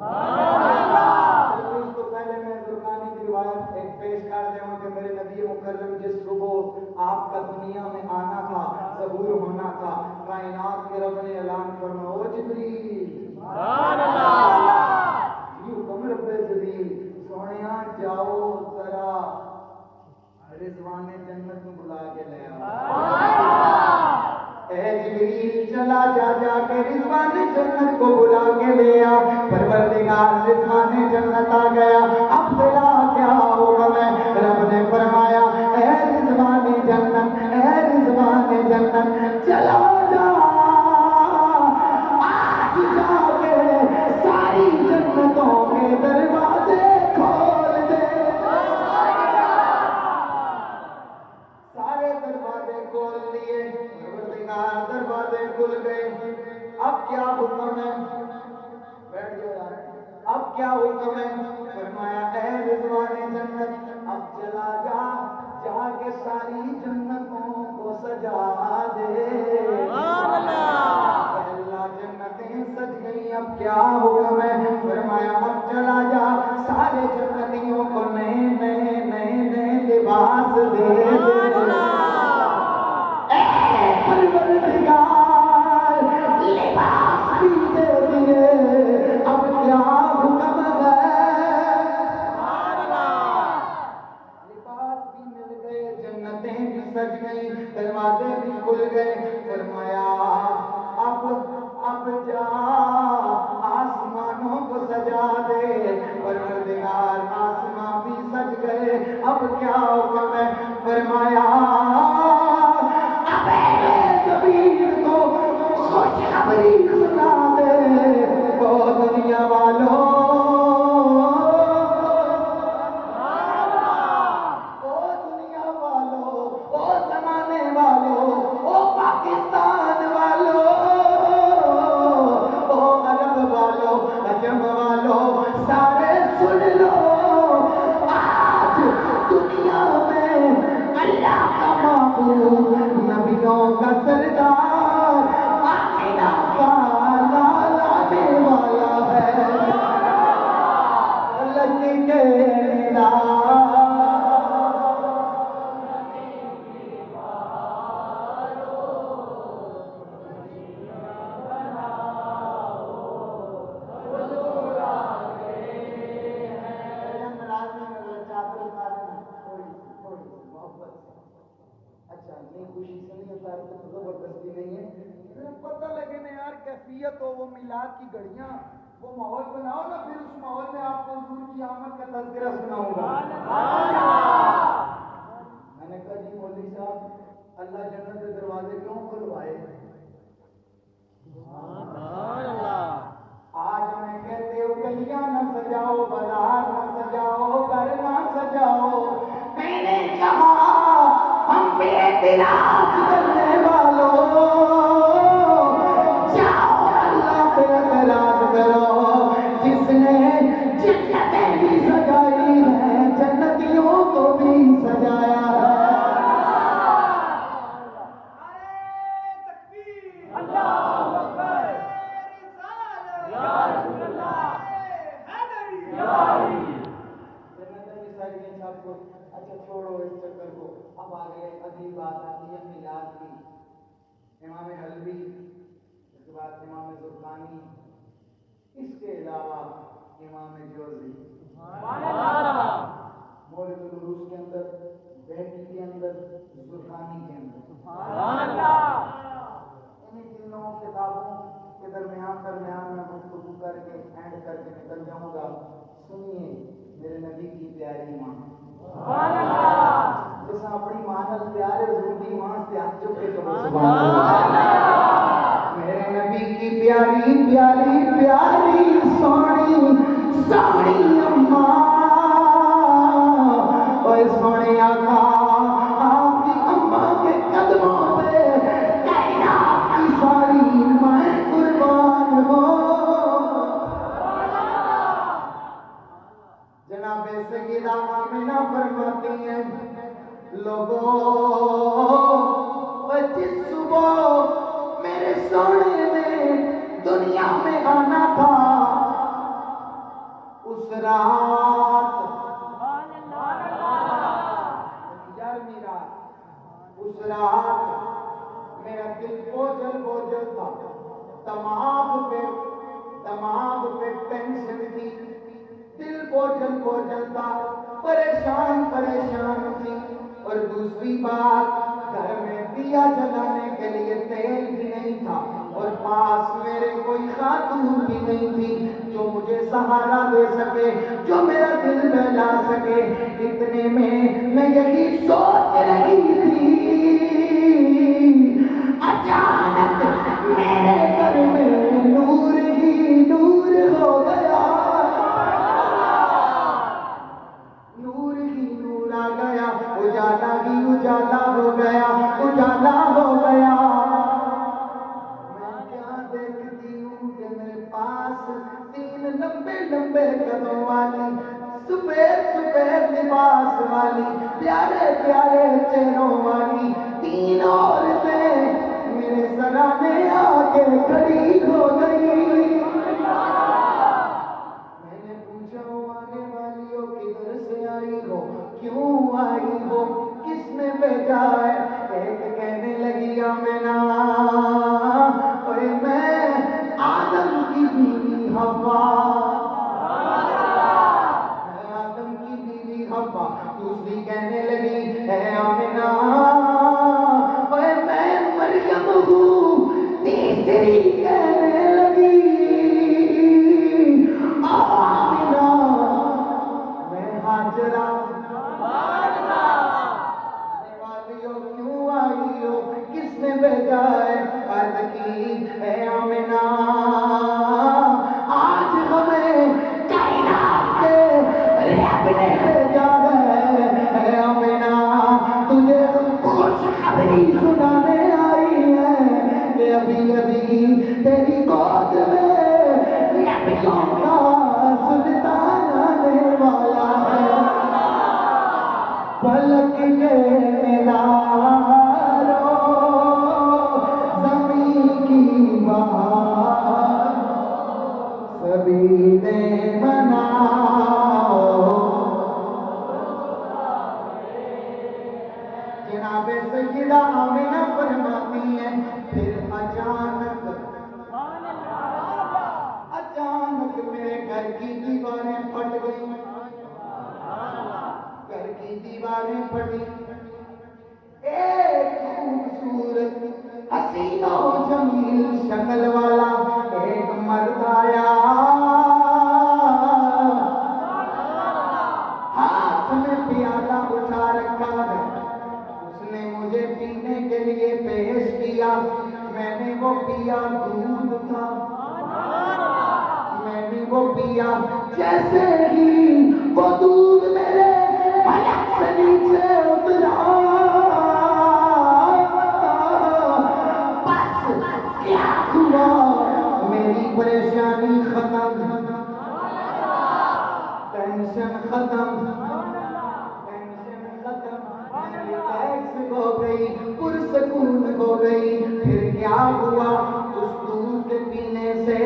اس کو پہلے میں زرقانی کی روایت ایک پیش کر دوں کہ میرے نبی مکرم جس صبح آپ کا دنیا میں آنا تھا، ظہور ہونا تھا، کائنات کے رب نے اعلان فرمایا او جبریل سبحان اللہ یوں کمر پہ جبریل سونیا جاؤ ذرا رضوان جنت کو بلا کے لے آؤ۔ اے جبریل چلا جا جا کے رضوان جنت کو بلا کے لے آ۔ پروردگار رضوان جنت آ گیا، اب تیرا کیا حکم ہے؟ رب نے فرمایا اے رضوان جنت، اے رضوان جنت چلا جا، آج جا کے ساری جنتوں کے دروازے کھول دے۔ سارے دروازے کھول دیے، پروردگار دروازے کھل گئے۔ اب کیا حکم ہے؟ بیٹھ جاؤ یار، اب کیا حکم ہے؟ فرمایا اے رضوان جنت اب چلا جا، جا کے ساری جنتوں کو سجا دے۔ اللہ جنتیں سج گئی، اب کیا حکم ہے؟ فرمایا اب چلا جا، سارے جنتیوں کو نئے نئے نئے نئے لباس دے دے۔ اے پروردگار لباس بھی دے دیے، اب کیا حکم ہے؟ لباس بھی مل گئے، جنتیں بھی سج گئی، دروازے بھی کھل گئے۔ فرمایا اب جا آسمانوں کو سجا دے۔ پروردگار آسمان بھی سج گئے، اب کیا حکم ہے؟ فرمایا اب زمین کو خوشخبری سنا دے، او دنیا والوں، او دنیا والوں، او زمانے والوں، او پاکستان والوں، او عرب والوں، عجم والوں، سارے سن لو، آج دنیا میں اللہ کا معبود، نبیوں کا سردار، آمینہ کا لالا آنے والا ہے۔ لکی کے ندا خوشی سے نہیں ہوتا ہے تو زبردستی نہیں ہے، پتہ لگے نا یار کیفیت ہو، وہ میلاد کی گھڑیاں، وہ ماحول بناؤ نا، پھر اس ماحول میں آپ کو حضور کی آمد کا تذکرہ سناؤں گا۔ میں نے کہا جی مولوی صاحب اللہ جنت کے دروازے کیوں کھلوائے؟ آج ہمیں کہتے ہو گلیاں نہ سجاؤ، بازار نہ سجاؤ، گھر نہ سجاؤ، میں نے کہا ہم پہ اعتراض کرنے والوں جاؤ اللہ پہ اعتراض کرو، جس نے جنتیں بھی سجائی ہیں جنتیوں کو بھی سجایا ہے۔ اللہ اکبر، یا رسول اللہ، جنتیں بھی سج گئی سب کو۔ اچھا چھوڑو اس چکر کو، اب آگے اگلی بات آتی ہے میلاد کی۔ امام حلوی، اس کے بعد امام زرقانی، اس کے علاوہ امام جوزی، مولد العروس کے اندر، بہتی کے اندر، زرقانی کے اندر، انہیں تینوں کتابوں کے درمیان میں گفتگو کر کے اینڈ کر کے نکل جاؤں گا۔ سنیے میرے نبی کی پیاری ماں، جس اپنی ماں نال پیار حضور دی ماں سے ہاتھ چکے تو سبحان اللہ۔ میرے نبی کی پیاری پیاری پیاری سونی سونی اماں، اوے سونے آقا آپ کی اماں کے قدموں پہ کائنات کی ساری مائیں قربان ہو۔ جناب سیدہ آمنہ فرماتی ہیں لوگوں جس صبح میرے سونے نے دنیا میں آنا تھا، رات گیارہویں رات، اس رات میرا دل بوجھل تھا، دماغ پہ ٹینشن تھی، دل بوجھل تھا، پریشان تھی، اور دوسری بات گھر میں دیا جلانے کے لیے تیل بھی نہیں تھا، اور پاس میرے کوئی خاتون بھی نہیں تھی جو مجھے سہارا دے سکے، جو میرا دل بہلا سکے۔ اتنے میں یہی سوچ رہی تھی، اچانک میرے گھر میں نور ہی نور ہو گیا، نور ہی نور آ گیا، اجالا ہی اجالا ہو گیا، اجالا ہو گیا۔ میں کیا دیکھتی ہوں کہ میرے پاس تین لمبے قدوں والی، سفید لباس والی، پیارے چہروں والی تین عورتیں میرے سرانے آ کے کھڑی ہو گئی۔ میں نے پوچھا ہوں آنے والی ہو، کدھر سے آئی ہو، کیوں آئی ہو، کس نے بھیجا ہے؟ ایک کہنے لگی آمنہ، اور میں آدم کی بیوی حوا، آدم کی بیوی حوا۔ دوسری کہنے لگی اے آمنہ، اور میں مریم ہوں۔ تیسری کہنے لگی آمنہ، میں ہاجرہ۔ کیوں آئی ہو، کس نے بھیجا ہے؟ عرض کی اے آمنہ، آج ہمیں کائنات کے رب نے بھیجا ہے۔ اے آمنہ، تجھے خوشخبری سنانے آئی ہے کہ ابھی تیری گود میں نبیوں کا سلطان آنے والا ہے۔ فلک کے میناروں، زمین کی بہار، سبھی نے مناؤ۔ جناب سیدہ آمنہ فرماتی ہیں پھر اچانک میرے گھر کی دیواریں پھٹ گئیں، گھر کی دیواریں پھٹی، ایک خوبصورت حسین و جمیل شکل والا ایک مرد آیا، ہاتھ میں پیالہ اٹھا رکھا ہے، اس نے مجھے پینے کے لیے پیش کیا، میں نے وہ پیا، دودھ تھا، میں نے وہ پیا، جیسے ہی وہ دودھ میرے پلک سے نیچے اترا، بس کیا ہوا، میری پریشانی ختم، ٹینشن ختم، ریلیکس ہو گئی، پرسکون ہو گئی۔ پھر کیا ہوا، اس دودھ کے پینے سے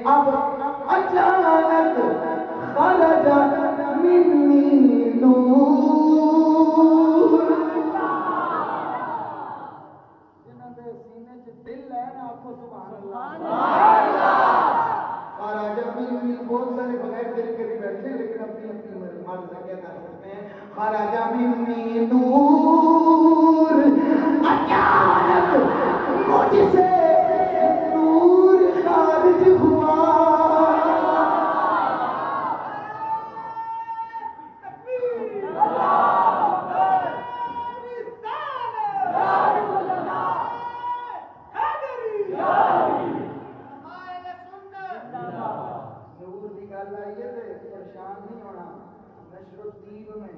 اب اچانک خرج منی نور، جنہاں دے سینے چ دل ہے نا، آکھو سبحان اللہ۔ خرج منی، بہت سارے بغیر دل کے بھی بیٹھے لیکن اپنی مرض سے کیا کر سکتے ہیں۔ خرج منی نور، اچانک مجھ سے نور خارج ہوا، نور کی گل آئیے تو پریشان نہیں ہونا، نشر الدین میں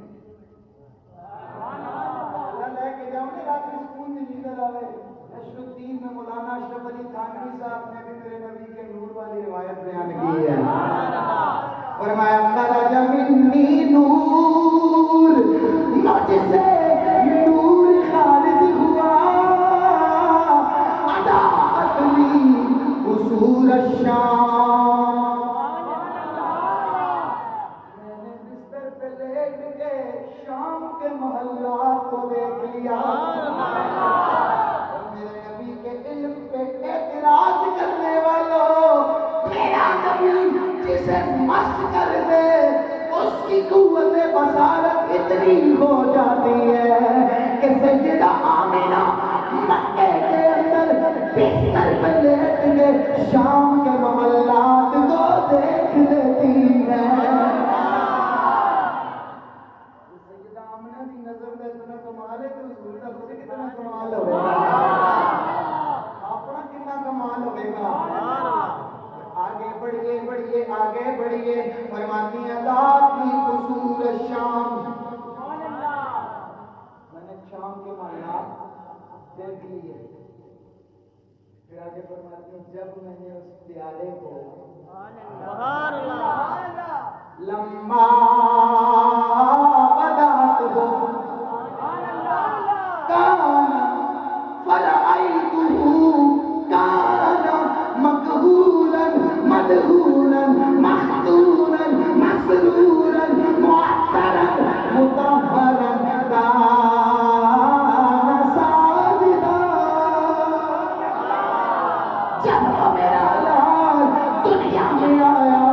اللہ لے کے جاؤ نا، رات میں سکون کی نیند آوے۔ نشر الدین میں مولانا اشرف علی تھانوی صاحب نے بھی میرے نبی کے نور والی روایت بیان کی ہے، فرمایا خرج منی نور، مجھ سے نور خارج ہوا، اضاءت لی قصور الشام، بس کر دے اس کی قوت بصارت اتنی ہو جاتی ہے کہ سیدہ آمینہ مکے کے اندر بستر پہ لیٹ کے شام کے مملات کو دیکھ لیتی ہے. سیدہ آمینہ کی نظر میں اتنا کمال ہے کہ حضور کا خود کتنا کمال ہوگا, اپنا کتنا کمال ہوگا. آگے بڑھیے بڑھیے آگے بڑھیے, فرماتی ہیں ذات کی قصور شام. میں نے شام کے مالات دیکھ لیے. پھر آگے فرماتی ہیں جب میں نے اس پیالے کو لمبا بدات ہو کانا فرعیتہ کانا مقبولا مدہورا مخدورا مسرورا معطرا مطہرا کانا ساجدا. جب میرا لال دنیا میں آیا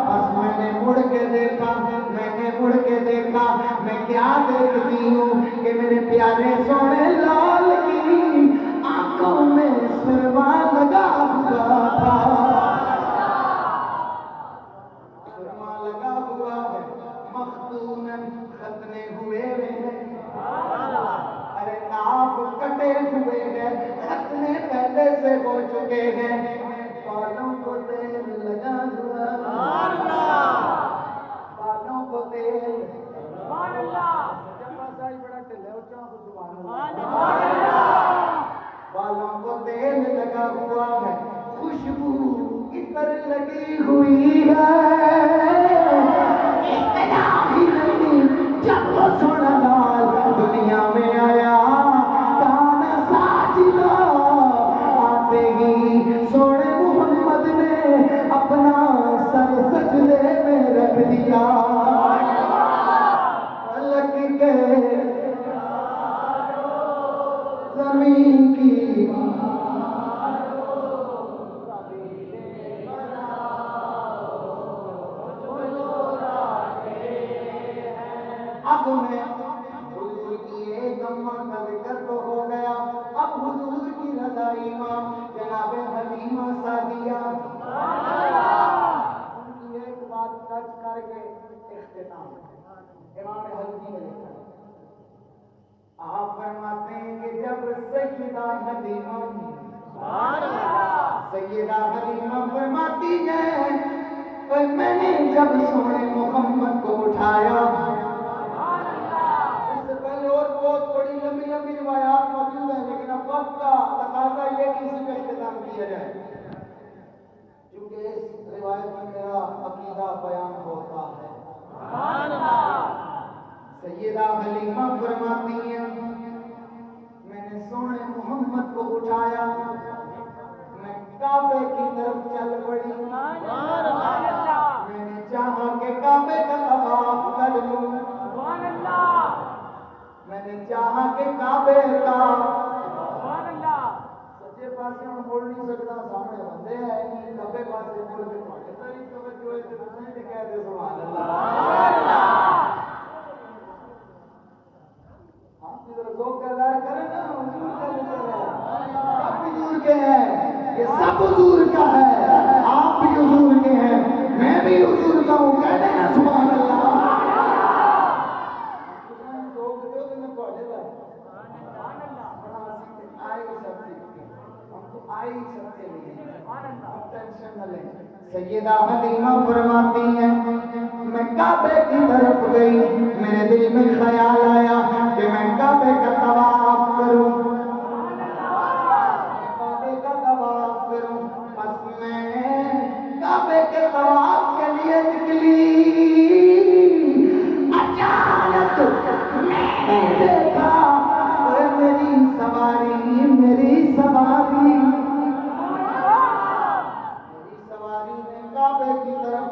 بس میں نے مڑ کے دیکھا, میں نے مڑ کے دیکھا, میں کیا دیکھتی ہوں کہ میرے پیارے سونے لال کی آنکھوں میں سرما لگا ہوا تھا. سرما لگا ہوا ہے, مختوناً ختنے ہوئے ہیں, ارے ناف کٹے ہوئے ہیں, ختنے پہلے سے ہو چکے ہیں, بالوں کو تیل لگا ہوا, بالوں کو تیل, بالوں کو تیل لگا ہوا ہے, خوشبو عطر لگی ہوئی ہے. اتنا ہی نہیں, جب وہ سونا لال دنیا میں آیا کانا ساجدہ, آتے ہی سونے محمد نے اپنا سر سجدے میں رکھ دیا. فلک کے زمین کی اب میں حضور کی ایک اماں کا ذکر تو ہو گیا, اب حضور کی رضائی ماں جناب حلیمہ سعدیہ, ان کی ایک بات ٹچ کر کے اختتام امام حلقی نے لکھا. آپ فرماتے ہیں کہ جب سیدہ حلیمہ فرماتی ہے میں نے جب سونے محمد کو اٹھایا, اس سے پہلے اور بہت بڑی لمبی لمبی روایات موجود ہیں, لیکن اب وقت کا تقاضا یہ کہ اسی کا اختتام کیا جائے, کیونکہ اس روایت میں میرا عقیدہ بیان ہوتا ہے. سیدہ حلیمہ فرماتی ہیں میں نے سونے محمد کو اٹھایا, میں کعبے کی طرف چل پڑی, میں نے چاہا کہ کعبے کا طواف کر لوں, میں نے چاہا کہ کعبے کا سچے پاسے ہم بول نہیں سکتا, سامنے بندے ہیں کعبے پاسے بول کے پاتے ساری توجہ ہے تو نہیں کہتے سبحان اللہ. آپ کی ذرا ذوق کا اظہار کریں نا, حضور کا ذکر ہے, سب حضور کے ہیں, یہ سب حضور کا ہے, آپ بھی حضور کے ہیں, میں بھی حضور کا ہوں, کہہ دینا سبحان اللہ. سیدہ حلیمہ فرماتی ہیں میں کعبے کی طرف گئی, میرے دل میں خیال آیا کہ میں کعبے کا طواف کروں, کعبے کا طواف کروں. بس میں کعبے کے طواف کے لیے نکلی, اچانک میں نے دیکھا میری سواری نے کعبے کی طرف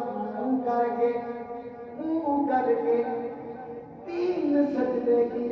منہ کر کے 3 سجدے کیے.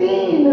3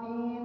3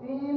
3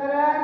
3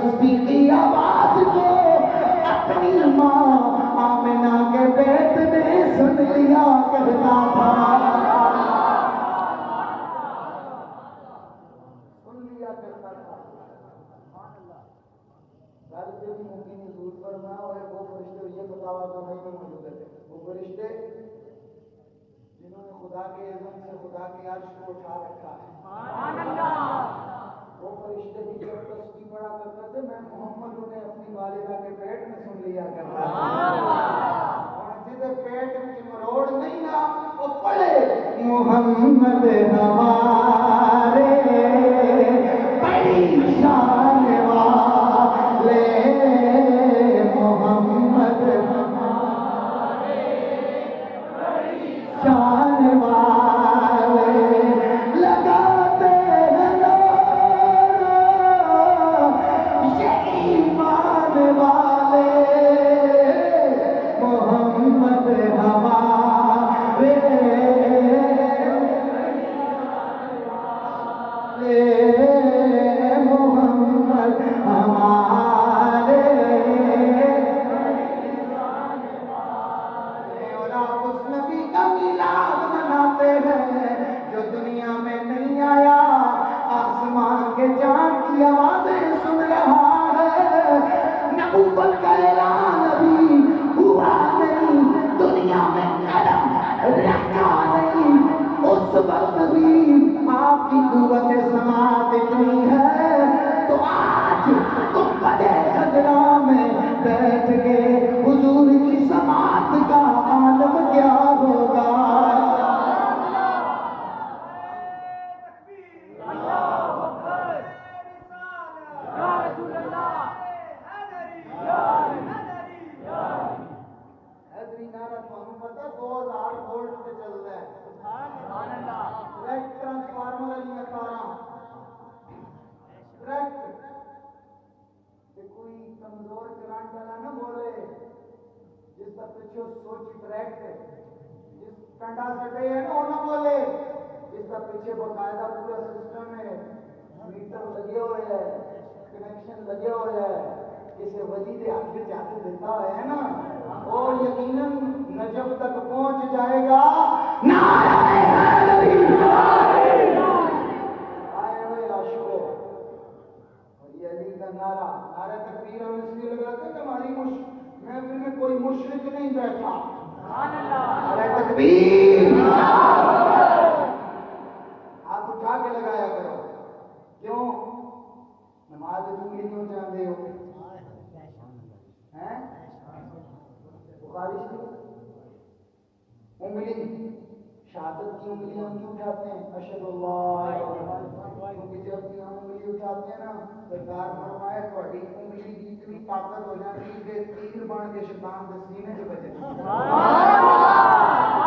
تسبیح کی آواز کو اپنی ماں آمنہ کے پیٹ میں سن لیا کرتا تھا، سن لیا کرتا تھا۔ گھر پہ بھی ممکن حضور فرمایا اور وہ فرشتے یہ بتاوا تو نہیں میں موجود ہے، وہ فرشتے جنہوں نے خدا کے اذن سے خدا کے عرش کو اٹھا رکھا ہے، وہ فرشتے بھی جب تسبیح پڑھا کرتے تھے میں محمد انہیں اپنی والدہ کے پیٹ میں سن لیا کرتا تھا، اور جدھر پیٹ میں مروڑ نہیں نا وہ پڑھے محمد ہمارے بڑی شان والے، محمد ہمارے بڑی شان والے، لگاتے ہیں نعرہ یہ ایمان والے، محمد ہمارے محمد ہمارے، اور آپ اس نبی کا میلاد مناتے ہیں جو دنیا میں نہیں آیا، آسمان کے چاند کی آوازیں سن رہا ہے، نبوت کا اعلان ابھی ہوا نہیں، دنیا میں قدم رکھا نہیں، اس وقت بھی آپ کی قوت سماعت اتنی ہے تو آج گنبد خضرا میں بیٹھ کے حضور کی سماعت کا عالم کیا ہوگا؟ حیدری نعرہ تمہیں پتہ 2000 وولٹ پہ چل رہا ہے، ڈائریکٹ ٹرانسفارمر علی اکارا ڈائریکٹ، کہ کوئی کمزور کرنٹ والا نہ بولے جس کا پیچھے سوچ ڈائریکٹ ہے، جس کنڈا سٹے ہے نا وہ نہ بولے جس کا پیچھے باقاعدہ پورا سسٹم ہے، میٹر لگے ہوئے ہے، کنیکشن لگے ہوئے ہے، کسی ولی کے ہاتھ کے ہاتھ دیتا ہے نا اور یقیناً نجف تک پہنچ جائے گا۔ نعرہ حیدری آئے ہوئے عاشقو، اور یہ علی کا نعرہ تکبیر ہم اس لیے لگاتے ہیں کہ ہماری محفل میں کوئی مشرک نہیں بیٹھا، نعرہ تکبیر ہاتھ اٹھا کے لگایا کرو، کیوں؟ نماز انگلی کیوں چاہتے ہو؟ بخاری شریف انگلی شہادت کی انگلی ہم کیوں اٹھاتے ہیں؟ اشہد اللہ، کیونکہ جب بھی ہم انگلی اٹھاتے ہیں نا سرکار فرمائے تھوڑی انگلی کی اتنی طاقت ہو جاتی ہے کہ تیر بن کے شیطان کے سینے سے بچے۔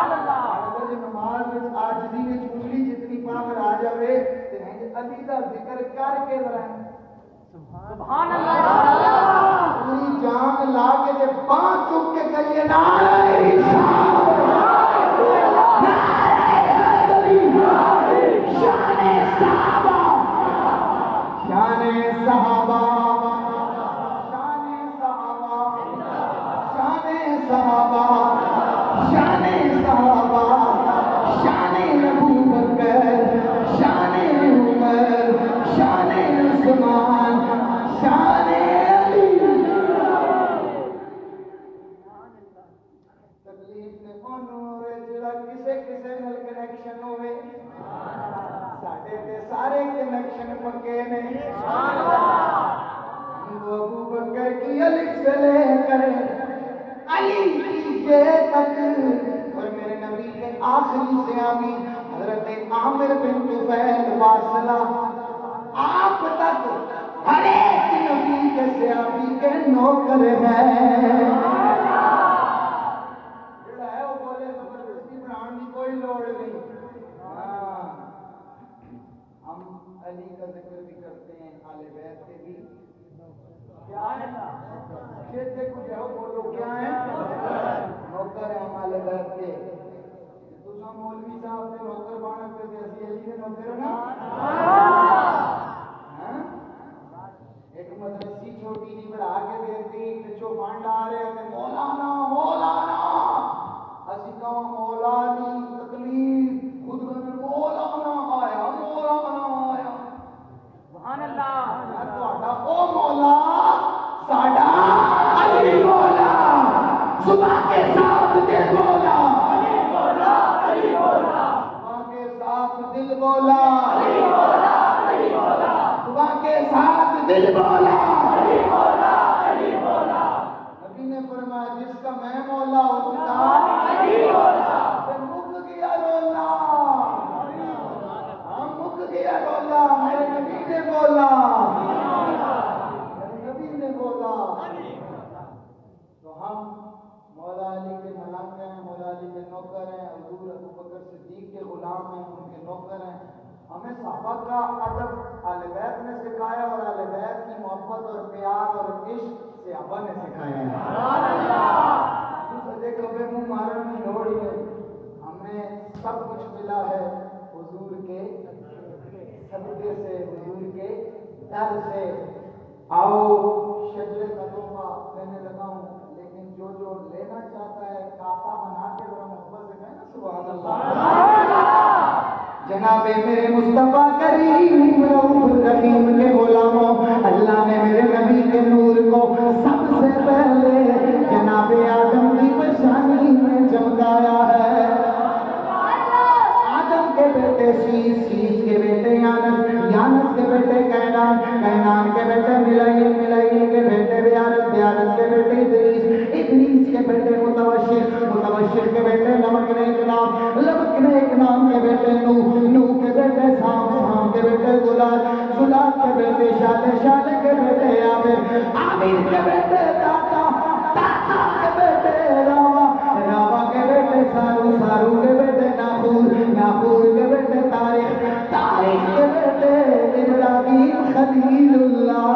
اگر جو نماز میں عاجزی میں انگلی جتنی پاور آ جائے تو علی کا ذکر کر کے ذرا سبحان اللہ پوری جان لا کے جب پانچ چک کے کہیے نعرہ رسالت، نعرہ حیدری، شان صحابہ، شان صحابہ، شان صحابہ، شان صحابہ، شان صحابہ، شان ابو بکر، شان عمر، شان عثمان، شان علی۔ تکلیف نے کونوں ہوئے جڑا کسے کسے نال کنیکشن ہوئے، ساڈے تے سارے کنیکشن پکے نے، ابو بکر کی الف سے لے کر علی کی یہ تک، اور میرے نبی کے آخری صحابی حضرت عامر بن طفیل واصلہ آپ تک ہر ایک نبی کے صحابی کے نوکر ہیں۔ جڑا ہے وہ بولے زبردستی بنان کی کوئی لوڑ نہیں، ہم علی کا ذکر بھی کرتے ہیں، آل بیت کے بھی کیا ہے نا کہتے کچھ ہے وہ لوگ کیا ہیں نوکر ہیں آل بیت کے۔ تسا مولوی صاحب کے نوکر بن کے اسی علی کے نوکر نا، ایک مدرسی چھوٹی جی پڑھا کے دیتی پچھو فنڈ آ رہے ہیں مولانا مولانا اسی کہوں مولا نہیں تکلیف خود میں مولانا آیا سبحان اللہ تہاڈا او مولا ساڈا علی مولا صبح کے ساتھ دل مولا علی مولا علی مولا صبح کے ساتھ دل مولا علی مولا علی مولا صبح کے ساتھ دل مولا علی مولا علی مولا نبی نے فرمایا جس کا میں مولا اس کا علی مولا پھر مک گیا رولا ہم مک گیا رولا میرے نبی نے بولا میرے نبی نے بولا تو ہم مولا علی کے ملنگ ہیں مولا علی کے نوکر ہیں حضور ابو بکر صدیق کے غلام ہیں ان کے نوکر ہیں ہمیں صحابہ کا ادب اہل بیت نے سکھایا اور اہل بیت کی محبت اور پیار اور عشق صحابہ نے سکھایا ہے سبحان اللہ سجے کبے منہ مارن کی لوڑ ہی نہیں ہمیں سب کچھ ملا ہے حضور کے صدقے سے حضور کے در سے آؤ شجر قدموں کا لینے لگا ہوں لیکن جو لینا چاہتا ہے کاسا بنا کے ذرا محبت سے کہنا سبحان اللہ جناب میرے مصطفیٰ کریم رؤوف رحیم کے غلاموں اللہ نے میرے نبی کے نور کو سب سے پہلے جناب آدم کی پیشانی میں چمکایا ہے آدم کے بیٹے شیش شیش کے بیٹے یانس یانس کے بیٹے کینان کینان کے بیٹے ملائیل ملائیل کے بیٹے بیارت بیارت کے بیٹے ادریس ادریس کے بیٹے متوشر متوشر کے بیٹے لمکنے اکنام لمکنے اکنام کے بیٹے نوح نوح کے بیٹے سام سام کے بیٹے زلال زلال کے بیٹے شالے شالے کے بیٹے عامر عامر کے بیٹے تاتا تاتا کے بیٹے راوا راوا کے بیٹے سارو سارو کے بیٹے ناخور ناخور کے بیٹے تاریخ تاریخ کے بیٹے ابراہیم خلیل اللہ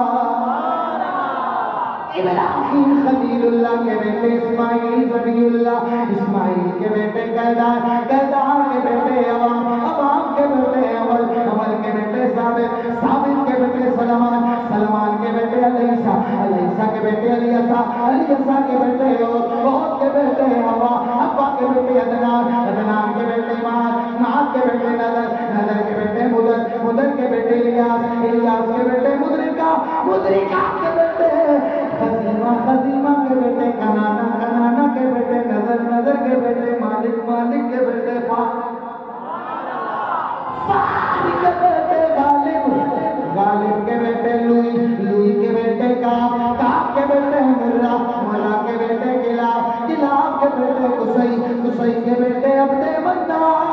ابراہیم خلیل اللہ کے بیٹے اسماعیل ذبیح اللہ اسماعیل کے بیٹے قیدار قیدار کے بیٹے عوام عوام کے بیٹے عمل عمل کے بیٹے ثابت ثابت کے بیٹے سلمان سلمان کے بیٹے علیسا علیسا کے بیٹے علیسا علیسا کے بیٹے عود کے بیٹے ہوا ابا کے بیٹے عدنان عدنان کے بیٹے ماد ماد کے بیٹے نظر نظر کے بیٹے مدر مدر کے بیٹے الیاس الیاس کے بیٹے مدرکہ مدرکہ کے بیٹے خزیمہ خزیمہ کے بیٹے کنانا کنانا کے بیٹے نظر نظر کے بیٹے مالک مالک کے بیٹے فالی کے بیٹے غالب غالب کے بیٹے لوئی لوئی کے بیٹے کام کام کے بیٹے مرہ مرہ کے بیٹے گلاب گلاب کے بیٹے قصی قصی کے بیٹے عبد مناف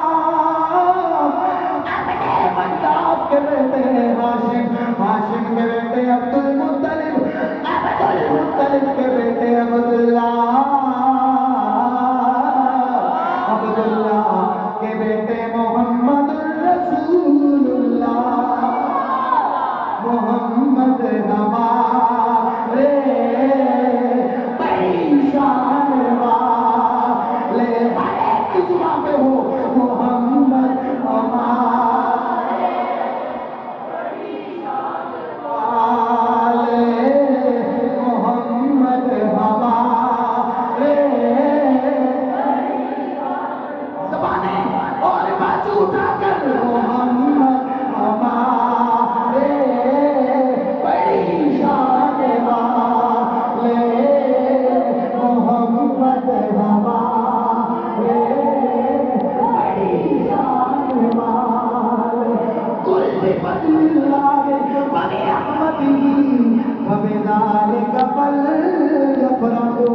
مناف کے بیٹے ہاشم ہاشم کے بیٹے عبد المطلب عبد المطلب کے بیٹے عبداللہ عبداللہ کے بیٹے محمد الرسول اللہ محمد ہمارے بڑی شان والے ہر ایک کی زبان پہ ہو محمد ہمارے بڑی شان والے محمد ہمارے زبانیں اور بازو اٹھا کر محمد ہمارے بڑی شان والے محمد ہمارے بڑی شان والے کل بفضل اللہ وبرحمتہ فبذلک فلیفرحوا